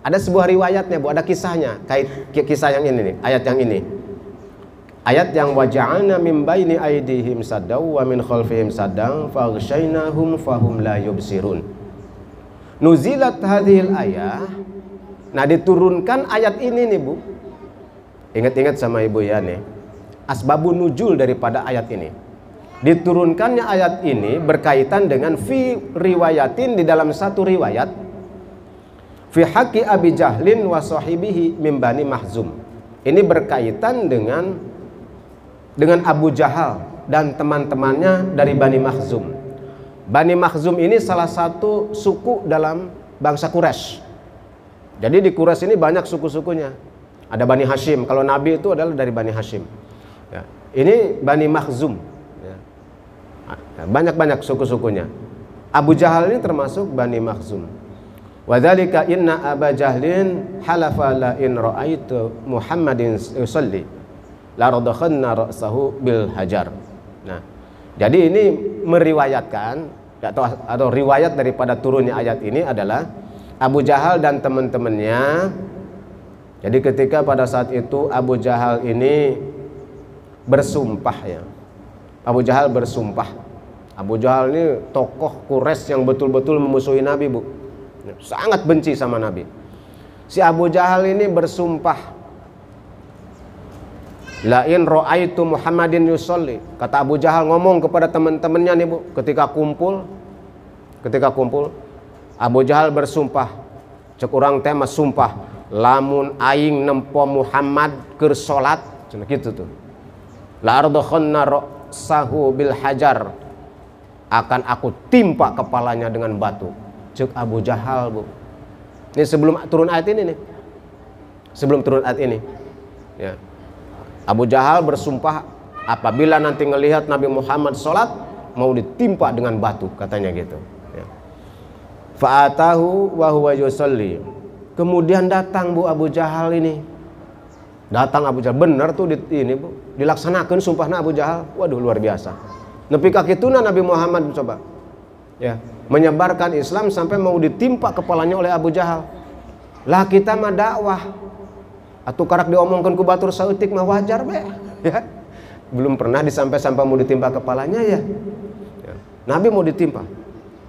ada sebuah riwayatnya bu, ada kisahnya, kisah yang ini nih, ayat yang ini, ayat yang waja'alna min baini aydihim saddaw wa min khalfihim saddan faghshaynahum fahum la yubsirun. Nuzilat hadhil ayah. Nah diturunkan ayat ini nih bu. Ingat-ingat sama ibu ya nih, asbabun nuzul daripada ayat ini. Diturunkannya ayat ini berkaitan dengan fi riwayatin, di dalam satu riwayat, fi haqqi Abi Jahlin wa sahibihi min Bani Mahzum. Ini berkaitan dengan Abu Jahal dan teman-temannya dari Bani Mahzum. Bani Mahzum ini salah satu suku dalam bangsa Quraisy. Jadi di Quraisy ini banyak suku-sukunya. Ada Bani Hashim, kalau Nabi itu adalah dari Bani Hashim. Ya. Ini Bani Mahzum. Banyak-banyak suku-sukunya. Abu Jahal ini termasuk Bani Makhzum. Wadzalika inna Aba Jahlin halafa la in ra'aitu Muhammadin yusalli la radakhanna ra'sahu bil hajar. Nah, jadi ini meriwayatkan atau riwayat daripada turunnya ayat ini adalah Abu Jahal dan teman-temannya. Jadi ketika pada saat itu Abu Jahal ini bersumpah, ya. Abu Jahal bersumpah. Abu Jahal ini tokoh Quraisy yang betul-betul memusuhi Nabi, Bu. Sangat benci sama Nabi. Si Abu Jahal ini bersumpah, la in ra'aitu Muhammadin yusolli. Kata Abu Jahal ngomong kepada teman-temannya nih, Bu, ketika kumpul Abu Jahal bersumpah, cek urang teh mah sumpah, lamun aing nempo Muhammad keur salat, cenah kitu tuh. La ardakhanna ra'sahu bil hajar, akan aku timpa kepalanya dengan batu. Cek Abu Jahal, Bu. Ini sebelum turun ayat ini nih. Sebelum turun ayat ini. Ya. Abu Jahal bersumpah apabila nanti ngelihat Nabi Muhammad sholat mau ditimpa dengan batu, katanya gitu. Ya. Fa'atahu wa huwa yusalli. Kemudian datang, Bu, Abu Jahal ini. Datang Abu Jahal, bener tuh ini, Bu, dilaksanakan sumpahnya Abu Jahal. Waduh, luar biasa. Nepi kakituna Nabi Muhammad coba, ya, menyebarkan Islam sampai mau ditimpa kepalanya oleh Abu Jahal. Lah kita mah dakwah, atuh karak diomongkan ku batur saeutik mah wajar be, ya. Belum pernah disampai-sampai mau ditimpa kepalanya, ya. Nabi mau ditimpa.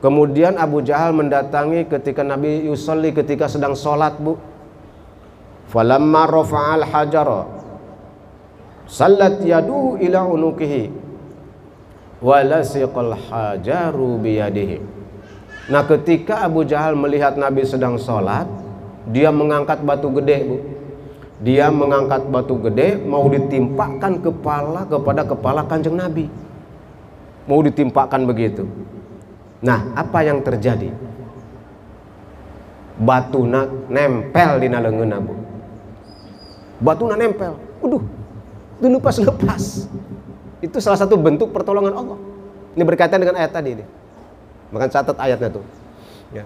Kemudian Abu Jahal mendatangi ketika Nabi yusolli, ketika sedang sholat, Bu. Falamma rafa'al hajara sallat yaduhu ila unukihi walasiqal hajaru biyadihi. Nah, ketika Abu Jahal melihat Nabi sedang sholat, dia mengangkat batu gede, Bu. Dia mengangkat batu gede mau ditimpakan kepada kepala Kanjeng Nabi. Mau ditimpakan begitu. Nah, apa yang terjadi? Batuna nempel di leungeunna, Bu. Batuna nempel. Waduh, dilepas-lepas. Itu salah satu bentuk pertolongan Allah. Ini berkaitan dengan ayat tadi ini. Maka catat ayatnya tuh. Ya.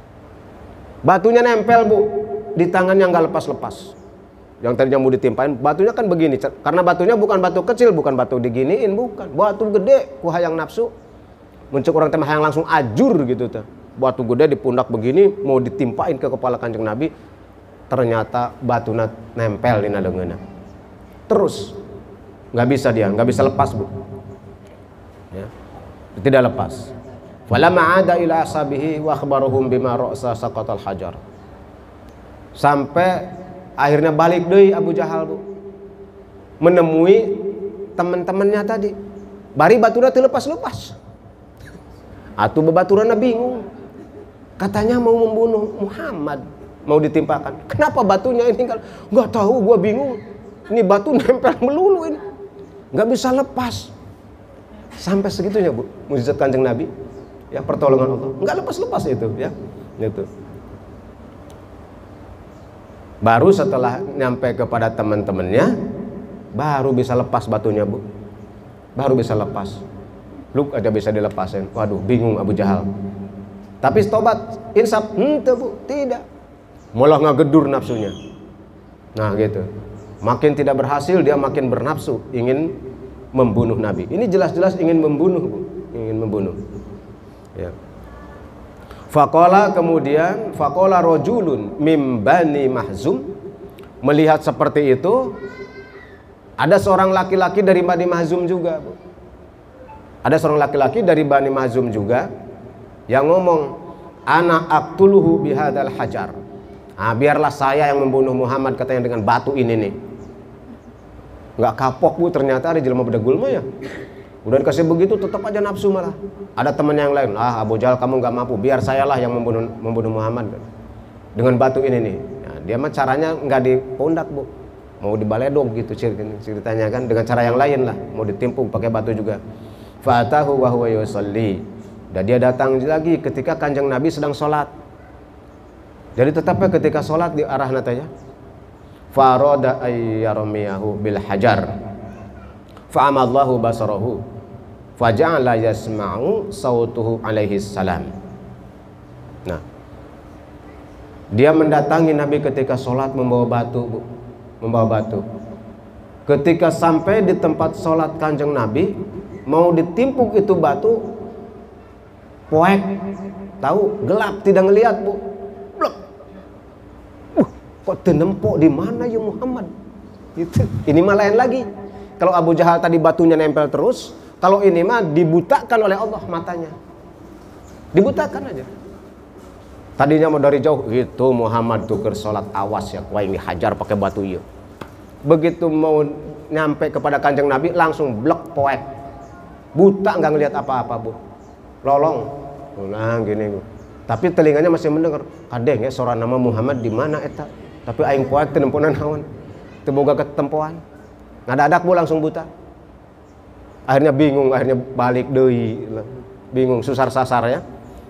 Batunya nempel, Bu, di tangan yang nggak lepas-lepas. Yang tadinya mau ditimpain, batunya kan begini. Karena batunya bukan batu kecil, bukan batu diginiin, bukan. Batu gede, ku hayang nafsu. Muncul orang temah yang langsung ajur gitu tuh. Batu gede di pundak begini mau ditimpain ke kepala Kanjeng Nabi. Ternyata batunya nempel di leungeunna. Terus nggak bisa lepas, Bu. Ya. Tidak lepas. Falamma ada ila ashabihi wa akhbarahum bima ra'sa saqatal hajar. Sampai akhirnya balik deui Abu Jahal, Bu. Menemui teman-temannya tadi. Bari baturna teu lepas-lepas. Atuh babaturanna bingung. Katanya mau membunuh Muhammad, mau ditimpakan. Kenapa batunya ini kan? Enggak tahu, gua bingung. Ini batu nempel melulu ini. Nggak bisa lepas. Sampai segitunya, Bu, mukjizat Kanjeng Nabi, ya, pertolongan Allah. Nggak lepas-lepas itu, ya. Itu. Baru setelah nyampe kepada teman-temannya, baru bisa lepas batunya, Bu. Baru bisa lepas. Luk aja bisa dilepasin. Waduh, bingung Abu Jahal. Tapi tobat, insaf, Bu, tidak. Malah ngagedur nafsunya. Nah, gitu. Makin tidak berhasil, dia makin bernafsu, ingin membunuh Nabi. Ini jelas-jelas ingin membunuh, Bu. Ingin membunuh. Ya. Faqala rajulun mim Bani Mahzum. Melihat seperti itu, ada seorang laki-laki dari Bani Mahzum juga, Bu. Ada seorang laki-laki dari Bani Mahzum juga yang ngomong, ana aqtuluhu bihadzal hajar. Ah, biarlah saya yang membunuh Muhammad, katanya, dengan batu ini nih. Nggak kapok, Bu, ternyata ada jelema bedegul mah, ya. Udah dikasih begitu tetap aja nafsu malah. Ada teman yang lain, Abu Jahal kamu nggak mampu, biar sayalah yang membunuh Muhammad dengan batu ini nih. Nah, dia mah caranya nggak di pundak bu, mau dibaledog gitu ceritanya kan, dengan cara yang lain lah, mau ditimpuk pakai batu juga. Fa'atahu wa huwa yusalli. Dan dia datang lagi ketika Kanjeng Nabi sedang sholat. Jadi tetapnya ketika sholat di arah natanya. Farada ayyarmiyahu bil hajar. Fa'amallahu basarahu. Faja'ala yasma'u sautuhu alaihi salam. Nah, dia mendatangi Nabi ketika sholat membawa batu, bu. Membawa batu. Ketika sampai di tempat sholat Kanjeng Nabi, mau ditimpuk itu batu, poek, tahu gelap tidak ngelihat bu, blok. Kok tenempok di mana ya Muhammad? Gitu. Ini mah lain lagi. Kalau Abu Jahal tadi batunya nempel terus. Kalau ini mah dibutakan oleh Allah matanya. Dibutakan aja. Tadinya mau dari jauh gitu Muhammad tuh ke sholat, awas ya kau yang dihajar pakai batu iya. Begitu mau nyampe kepada Kanjeng Nabi langsung blok poek. Buta nggak ngelihat apa-apa bu. Lolong. Nah gini bu. Tapi telinganya masih mendengar. Kadang ya suara nama Muhammad di mana eta. Tapi aing poek teu nempunan naon. Teu boga ketempoan. Ngadadak bu langsung buta. Akhirnya bingung, akhirnya balik deui, bingung, susar sasar ya.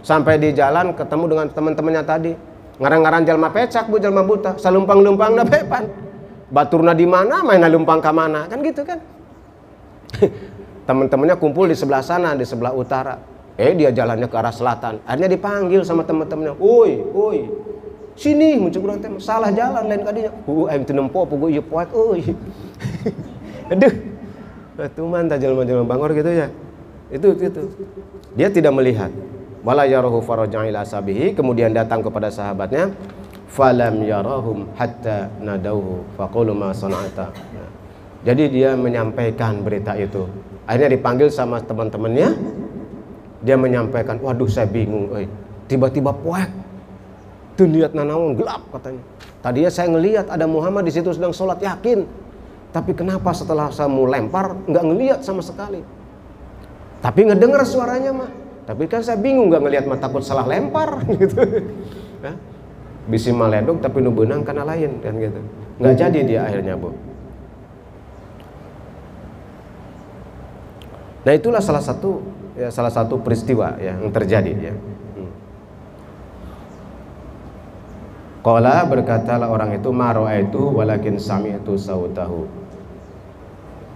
Sampai di jalan ketemu dengan teman-temannya tadi. Ngaran-ngaran jalma pecak bu, jalma buta, salumpang-lumpang na bepan. Baturna di mana, mainna lumpang ka mana, kan gitu kan. Teman-temannya kumpul di sebelah sana, di sebelah utara. Dia jalannya ke arah selatan. Akhirnya dipanggil sama teman-temannya. Oi, sini muncul kurang teh, salah jalan lain kadinya. Aing teu nempo puguh ieu poek euy. Aduh. Tuman tajal-majal bangor gitu ya. Itu. Dia tidak melihat. Wala yarahu faraja ila sabihi, kemudian datang kepada sahabatnya. Falam yarahum hatta nadauhu faqulu ma sana'ata. Jadi dia menyampaikan berita itu. Akhirnya dipanggil sama teman-temannya. Dia menyampaikan, waduh saya bingung tiba-tiba poek. Tuh lihat nanaon gelap katanya. Tadinya saya ngelihat ada Muhammad di situ sedang sholat, yakin. Tapi kenapa setelah saya mau lempar nggak ngelihat sama sekali? Tapi ngedengar suaranya mah. Tapi kan saya bingung nggak ngelihat mah, takut salah lempar gitu. Ya. Bisi maledog tapi nu beunang kana lain kan gitu. Nggak jadi dia akhirnya bu. Nah itulah salah satu peristiwa ya, yang terjadi ya. Qala berkatalah orang itu ma ra'aitu walakin sami'tu sautahu.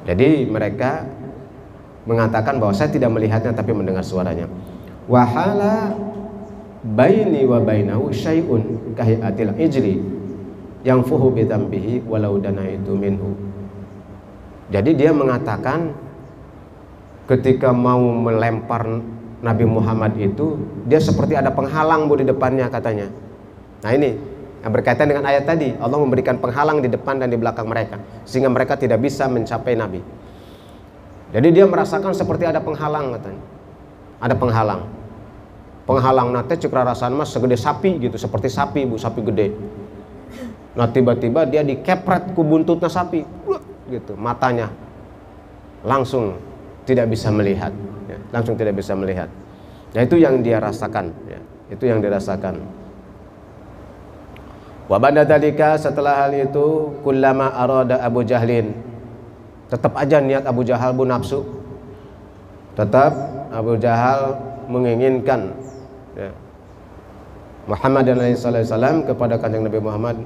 Jadi mereka mengatakan bahwa saya tidak melihatnya tapi mendengar suaranya. Wahala baini wa bainahu syai'un kahiatil ijri yang fuhu bi dzambihi walau danaitu minhu. Jadi dia mengatakan ketika mau melempar Nabi Muhammad itu dia seperti ada penghalang bu di depannya katanya. Nah ini yang berkaitan dengan ayat tadi, Allah memberikan penghalang di depan dan di belakang mereka sehingga mereka tidak bisa mencapai Nabi. Jadi dia merasakan seperti ada penghalang katanya. Ada penghalang. Penghalang nate cuk rarasan mas segede sapi gitu, seperti sapi bu, sapi gede. Nah tiba-tiba dia dikepret ku buntutnya sapi, gitu, matanya langsung tidak bisa melihat, ya, langsung tidak bisa melihat. Nah itu yang dia rasakan, ya, itu yang dirasakan. Wa ba'da dzalika, setelah hal itu, kullama arada Abu Jahlin, tetap aja niat Abu Jahal bu nafsu. Tetap Abu Jahal menginginkan ya, Muhammad sallallahu alaihi wasallam kepada Kanjeng Nabi Muhammad.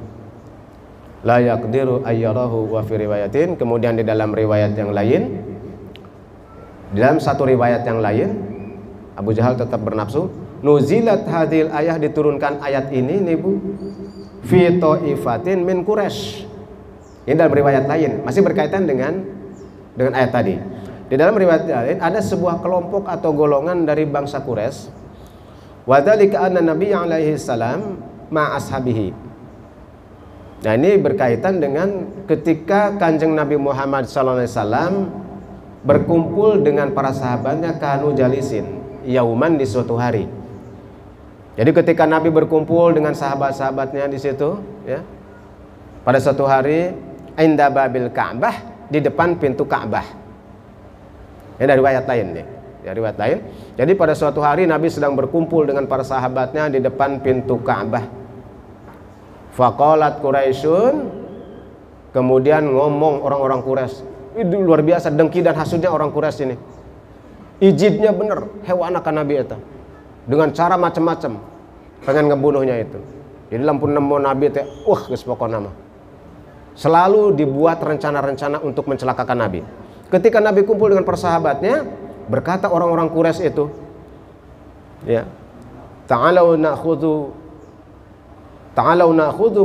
La yaqdiru ayyarahu wa fi riwayatin, kemudian di dalam riwayat yang lain, di dalam satu riwayat yang lain, Abu Jahal tetap bernafsu. Nuzilat hadil ayah, diturunkan ayat ini nih bu. Fi ta'ifatin min Quraisy. Ini dalam riwayat lain, masih berkaitan dengan ayat tadi. Di dalam riwayat lain ada sebuah kelompok atau golongan dari bangsa Quraisy. Wa dzalika anna Nabi alaihi salam ma ashabihi. Nah, ini berkaitan dengan ketika Kanjeng Nabi Muhammad sallallahu alaihi wasallam berkumpul dengan para sahabatnya kanu jalisin yauman, di suatu hari. Jadi ketika Nabi berkumpul dengan sahabat-sahabatnya di situ, ya, pada suatu hari, inda babil Ka'bah, di depan pintu Ka'bah. Ini dari riwayat lain nih. Dari riwayat lain. Jadi pada suatu hari Nabi sedang berkumpul dengan para sahabatnya di depan pintu Ka'bah. Faqalat Quraisyun, kemudian ngomong orang-orang Quraisy. Itu luar biasa dengki dan hasudnya orang Quraisy ini. Ijibnya bener, hewan akan Nabi itu. Dengan cara macam-macam pengen ngebunuhnya itu. Jadi lampun nemu Nabi teh, geus pokona mah. Selalu dibuat rencana-rencana untuk mencelakakan Nabi. Ketika Nabi kumpul dengan persahabatnya, berkata orang-orang Quraisy itu, ya, ta'alau na'khudhu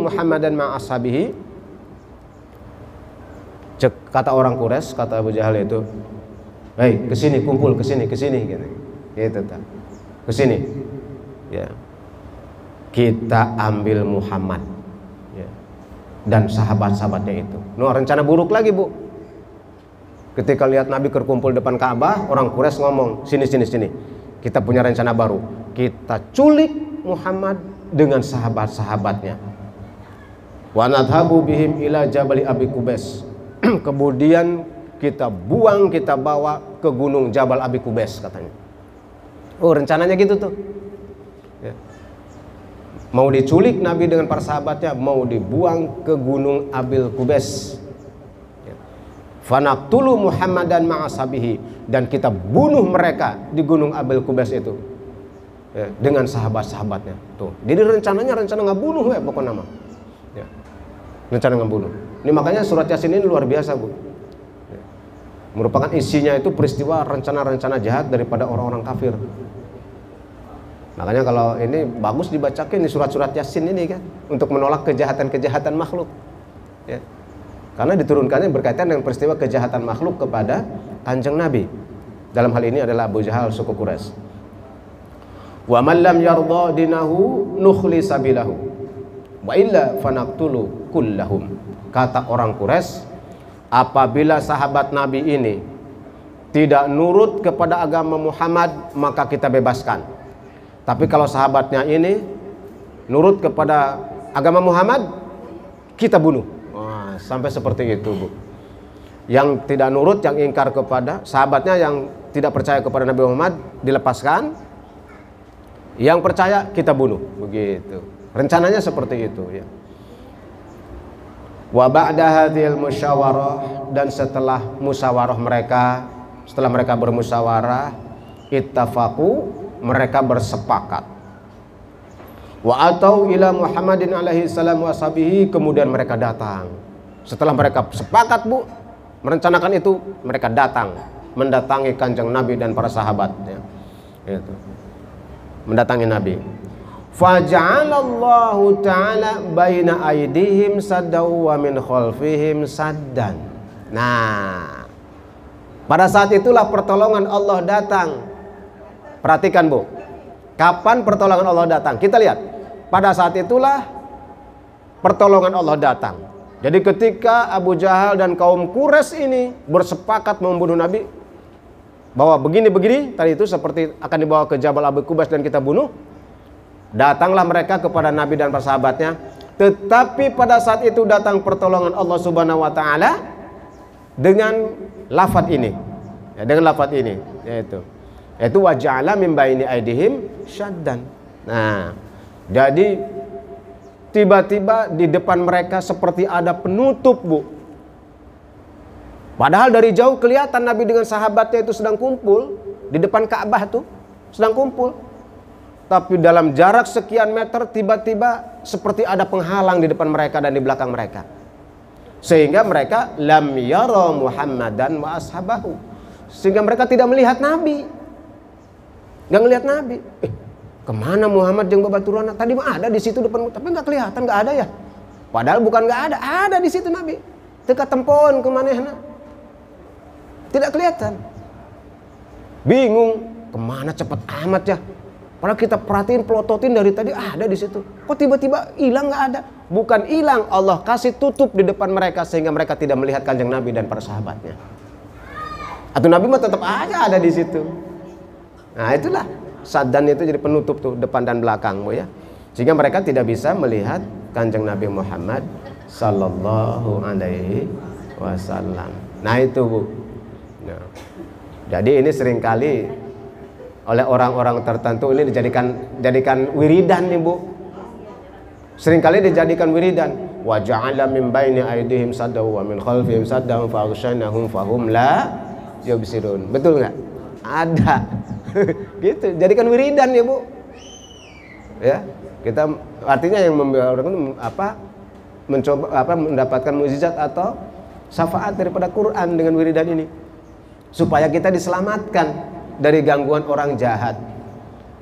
Muhammadan ma'a ashabihi. Kata orang Quraisy, kata Abu Jahal itu, "Hei, kesini kumpul, kesini gitu. Gitu tak. Kesini. Ya. Kita ambil Muhammad, ya, dan sahabat-sahabatnya itu." Rencana buruk lagi, Bu. Ketika lihat Nabi berkumpul depan Ka'bah, orang Quraisy ngomong, "Sini. Kita punya rencana baru. Kita culik Muhammad dengan sahabat-sahabatnya. Wa nadhabu bihim ila Jabal Abi Qubais." Kemudian kita buang, kita bawa ke gunung Jabal Abi Qubais katanya. Rencananya gitu tuh. Ya. Mau diculik Nabi dengan para sahabatnya, mau dibuang ke gunung Abil Qubais. Ya. Fanaqtulu Muhammadan ma'asabihi, dan kita bunuh mereka di gunung Abil Qubais itu. Ya, dengan sahabat-sahabatnya. Tuh. Jadi rencananya rencana ngebunuh ya pokoknya mah. Ya. Rencana ngebunuh. Ini makanya surat Yasin ini luar biasa, Bu. Ya. Merupakan isinya itu peristiwa rencana-rencana jahat daripada orang-orang kafir. Makanya kalau ini bagus dibacakan di surat-surat Yasin ini kan, untuk menolak kejahatan-kejahatan makhluk. Ya. Karena diturunkannya berkaitan dengan peristiwa kejahatan makhluk kepada Kanjeng Nabi. Dalam hal ini adalah Abu Jahal suku Quraisy. Wa man lam yarda dinahu nukhli sabilahu wa illa fanaqtulu kullahum. Kata orang Quraisy, apabila sahabat Nabi ini tidak nurut kepada agama Muhammad, maka kita bebaskan. Tapi kalau sahabatnya ini nurut kepada agama Muhammad, kita bunuh. Wah, sampai seperti itu, Bu. Yang tidak nurut, yang ingkar kepada sahabatnya, yang tidak percaya kepada Nabi Muhammad, dilepaskan. Yang percaya kita bunuh, begitu. Rencananya seperti itu, ya. Wa ba'da hadhil musyawarah, dan setelah musyawarah mereka, setelah mereka bermusyawarah, ittafaqu, mereka bersepakat. Wa atau ila Muhammadin alaihi salam wa ashabihi, kemudian mereka datang. Setelah mereka sepakat, Bu, merencanakan itu, mereka datang mendatangi Kanjeng Nabi dan para sahabatnya. Itu. Mendatangi Nabi. Faja'alallahu ta'ala baina aydihim saddaw wa min khalfihim saddan. Nah, pada saat itulah pertolongan Allah datang. Perhatikan, Bu. Kapan pertolongan Allah datang? Kita lihat. Pada saat itulah pertolongan Allah datang. Jadi ketika Abu Jahal dan kaum Quraisy ini bersepakat membunuh Nabi, bahwa begini-begini tadi itu seperti akan dibawa ke Jabal Abi Qubais dan kita bunuh, datanglah mereka kepada Nabi dan para sahabatnya. Tetapi pada saat itu datang pertolongan Allah Subhanahu wa taala dengan lafaz ini. Ya, dengan lafaz ini, yaitu wa ja'ala min baini aydihim syaddan. Nah, jadi tiba-tiba di depan mereka seperti ada penutup, Bu. Padahal dari jauh kelihatan Nabi dengan sahabatnya itu sedang kumpul di depan Ka'bah tuh, sedang kumpul. Tapi dalam jarak sekian meter tiba-tiba seperti ada penghalang di depan mereka dan di belakang mereka. Sehingga mereka lam yara Muhammadan wa ashabahu. Sehingga mereka tidak melihat Nabi. Nggak ngelihat Nabi. Kemana Muhammad jeung babaturana? Tadi mah ada di situ depan, tapi nggak kelihatan, nggak ada ya. Padahal bukan nggak ada di situ Nabi. Teka tempon kemanehna. Tidak kelihatan. Bingung, kemana cepet amat ya. Padahal kita perhatiin, pelototin dari tadi ada di situ. Kok tiba-tiba hilang, nggak ada? Bukan hilang, Allah kasih tutup di depan mereka sehingga mereka tidak melihat Kanjeng Nabi dan para sahabatnya. Atau Nabi mah tetap aja ada di situ. Nah itulah saddan itu jadi penutup tuh depan dan belakang, Bu, ya. Sehingga mereka tidak bisa melihat Kanjeng Nabi Muhammad sallallahu alaihi wasallam. Nah itu, Bu. Nah. Jadi ini seringkali oleh orang-orang tertentu ini dijadikan wiridan nih Bu. Seringkali dijadikan wiridan. Wa ja'ala min baini aydihim saddan wa min khalfihim saddan fa aghshaynahum fahum la yubsirun. Betul nggak? Ada. Gitu, jadikan wiridan ya Bu. Ya, kita artinya yang mencoba mendapatkan mukjizat atau syafaat daripada Quran dengan wiridan ini. Supaya kita diselamatkan dari gangguan orang jahat.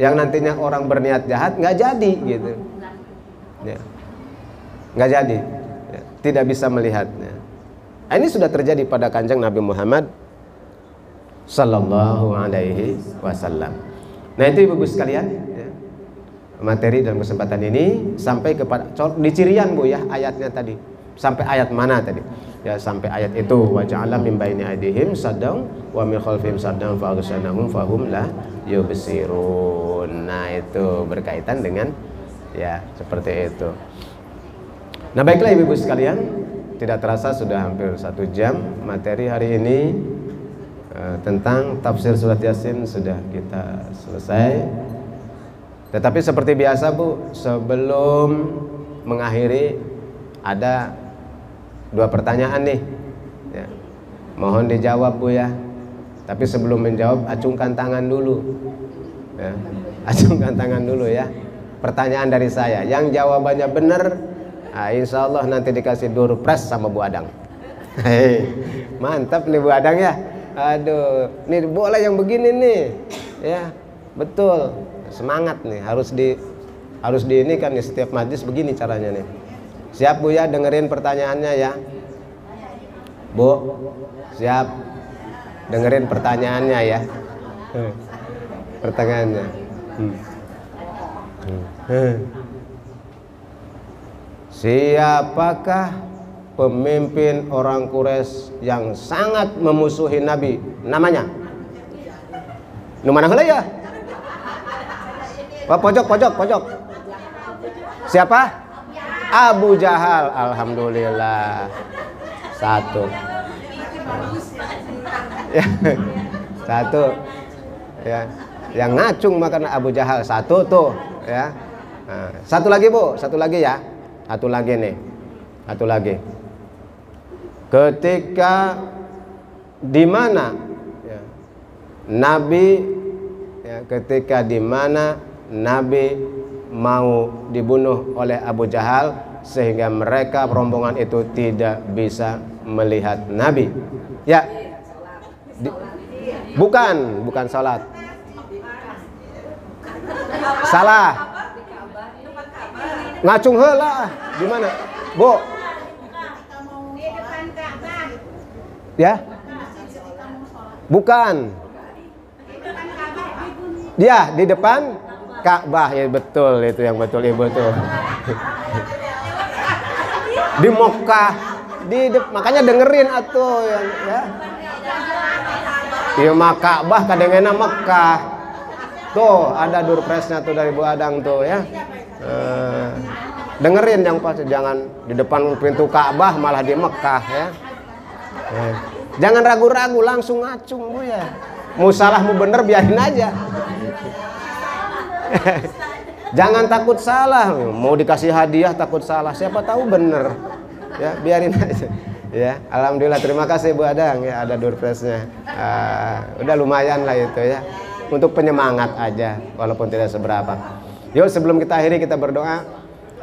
Yang nantinya orang berniat jahat nggak jadi gitu. Ya. Nggak jadi, ya. Tidak bisa melihatnya. Ini sudah terjadi pada Kanjeng Nabi Muhammad Sallallahu Alaihi Wasallam. Nah itu ibu-ibu sekalian, ya. Materi dalam kesempatan ini sampai kepada di cirian Bu ya ayatnya tadi. Sampai ayat mana tadi? Ya sampai ayat itu wa ja'ala min baini aydihim saddan wa min khalfihim saddan fa aghshaynahum fahum la yubsirun. Nah itu berkaitan dengan ya seperti itu. Nah baiklah ibu-ibu sekalian, tidak terasa sudah hampir 1 jam materi hari ini tentang tafsir surat Yasin sudah kita selesai. Tetapi seperti biasa Bu, sebelum mengakhiri ada 2 pertanyaan nih ya. Mohon dijawab Bu ya. Tapi sebelum menjawab acungkan tangan dulu ya. Acungkan tangan dulu ya. Pertanyaan dari saya, yang jawabannya benar, nah, insya Allah nanti dikasih door prize sama Bu Adang. Hei, mantap nih Bu Adang ya. Aduh, nih boleh yang begini nih, ya betul, semangat nih, harus di ini kan nih setiap majlis begini caranya nih. Siap Bu ya, dengerin pertanyaannya ya, Bu, siap, dengerin pertanyaannya ya, pertanyaannya. Siapakah pemimpin orang Quraisy yang sangat memusuhi Nabi? Namanya? Nu mana heula ya? Pojok. Siapa? Abu Jahal. Alhamdulillah. 1. Ya. 1. Ya. Yang ngacung makan Abu Jahal 1 tuh ya. Nah, 1 lagi Bu, 1 lagi ya. 1 lagi nih. 1 lagi. Ketika di mana ya, Nabi ya, ketika di mana Nabi mau dibunuh oleh Abu Jahal sehingga mereka rombongan itu tidak bisa melihat Nabi. Ya. Bukan salat. Salah. Ngacung heula. Di mana? Bu. Ya? Bukan. Dia di depan Ka'bah, ya betul, itu yang betul Ibu tuh. Di Mekah, makanya dengerin atuh ya. Ieu mah Ka'bah kadengena Mekah. Tuh, ada door prize-nya tuh dari Bu Adang tuh ya. Dengerin yang pasti, jangan di depan pintu Ka'bah malah di Mekah ya. Jangan ragu-ragu, langsung ngacung Bu ya. Mau salah mau bener biarin aja. Jangan takut salah, mau dikasih hadiah takut salah, siapa tahu bener. Ya, biarin aja. Ya, alhamdulillah, terima kasih Bu Adang ya, ada door prize-nya. Udah lumayan lah itu ya. Untuk penyemangat aja walaupun tidak seberapa. Yuk sebelum kita akhiri kita berdoa.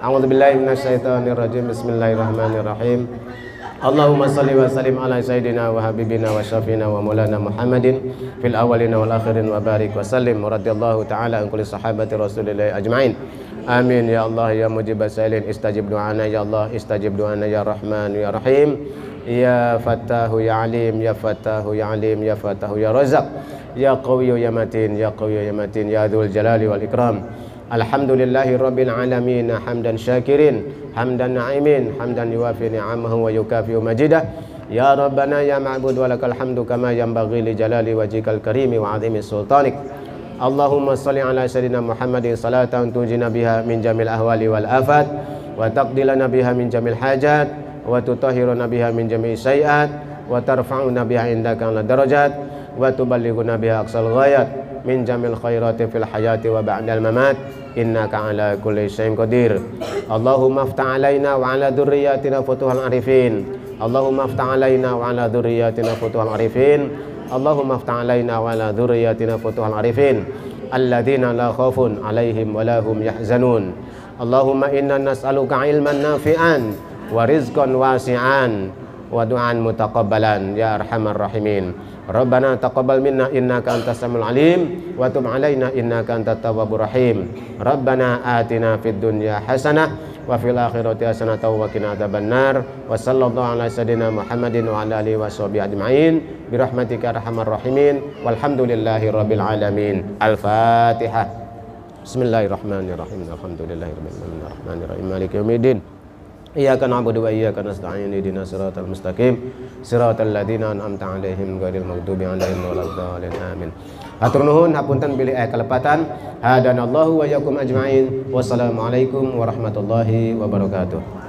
A'udzubillahi minasyaitonirrajim. Bismillahirrahmanirrahim. Allahumma salli wa sallim ala sayyidina wa habibina wa syafina wa maulana Muhammadin fil awwalina wal akhirin wa barik wa sallim wa radhiyallahu ta'ala an kulli sahabati Rasulillah ajma'in. Amin ya Allah ya mujibas sailin istajib du'ana ya Allah istajib du'ana ya Rahman ya Rahim ya Fattahu ya Alim ya Fattahu ya Alim ya Fattahu ya Razak ya Qawiyyu ya Matin ya Qawiyyu ya Matin ya Dzul Jalali wal Ikram. Alhamdulillahi Rabbil Alamin hamdan syakirin hamdan na'imin hamdan yuwafi ni'amahu wa yukafi'u majidah ya Rabbana ya ma'bud wa lakal hamdu kama yanbaghi li jalali wajhikal karimi wa 'azimi sultanik. Allahumma salli ala sayyidina Muhammadin salatan tujina biha min jamil ahwali wal afat wa taqdilana biha min jamil hajat wa tutahhiruna biha min jami'i sayyi'at wa tarfa'una biha indaka ala darajat wa tuballighuna biha aqsal ghayat min jamil khairati fil hayati wa ba'dal mamat innaka ala kulli syai'in qadir. Allahumma aftah alaina wa ala dzurriyyatina futuhal arifin. Allahumma aftah alaina wa ala dzurriyyatina futuhal arifin. Allahumma aftah alaina wa ala dzurriyyatina futuhal arifin alladzina la khaufun alaihim wa la hum yahzanun. Allahumma inna nas'aluka ilman nafi'an wa rizqan wasi'an wa du'an mutaqabbalan ya arhamar rahimin. Rabbana taqabbal minna innaka antas samiul alim wa tub alaina innaka antat tawwabur rahim. Rabbana atina fid dunya hasanah wa fil akhirati hasanah wa qina adzabannar. Wa sallallahu ala sayyidina Muhammadin wa ala alihi washabihi ajmain bi rahmatika arhamar rahimin walhamdulillahi rabbil alamin. Al-Fatihah. Bismillahirrahmanirrahim. Alhamdulillahirabbil alamin arrahmanirrahim maliki yaumiddin. Iyyaka na'budu wa iyyaka nasta'in ihdinas siratal mustaqim siratal ladzina an'amta 'alaihim ghairil maghdubi 'alaihim waladdallin amin. Hatur nuhun hapunten bilih kelepatan. Hadanallahu wa iyyakum ajmain. Wassalamualaikum warahmatullahi wabarakatuh.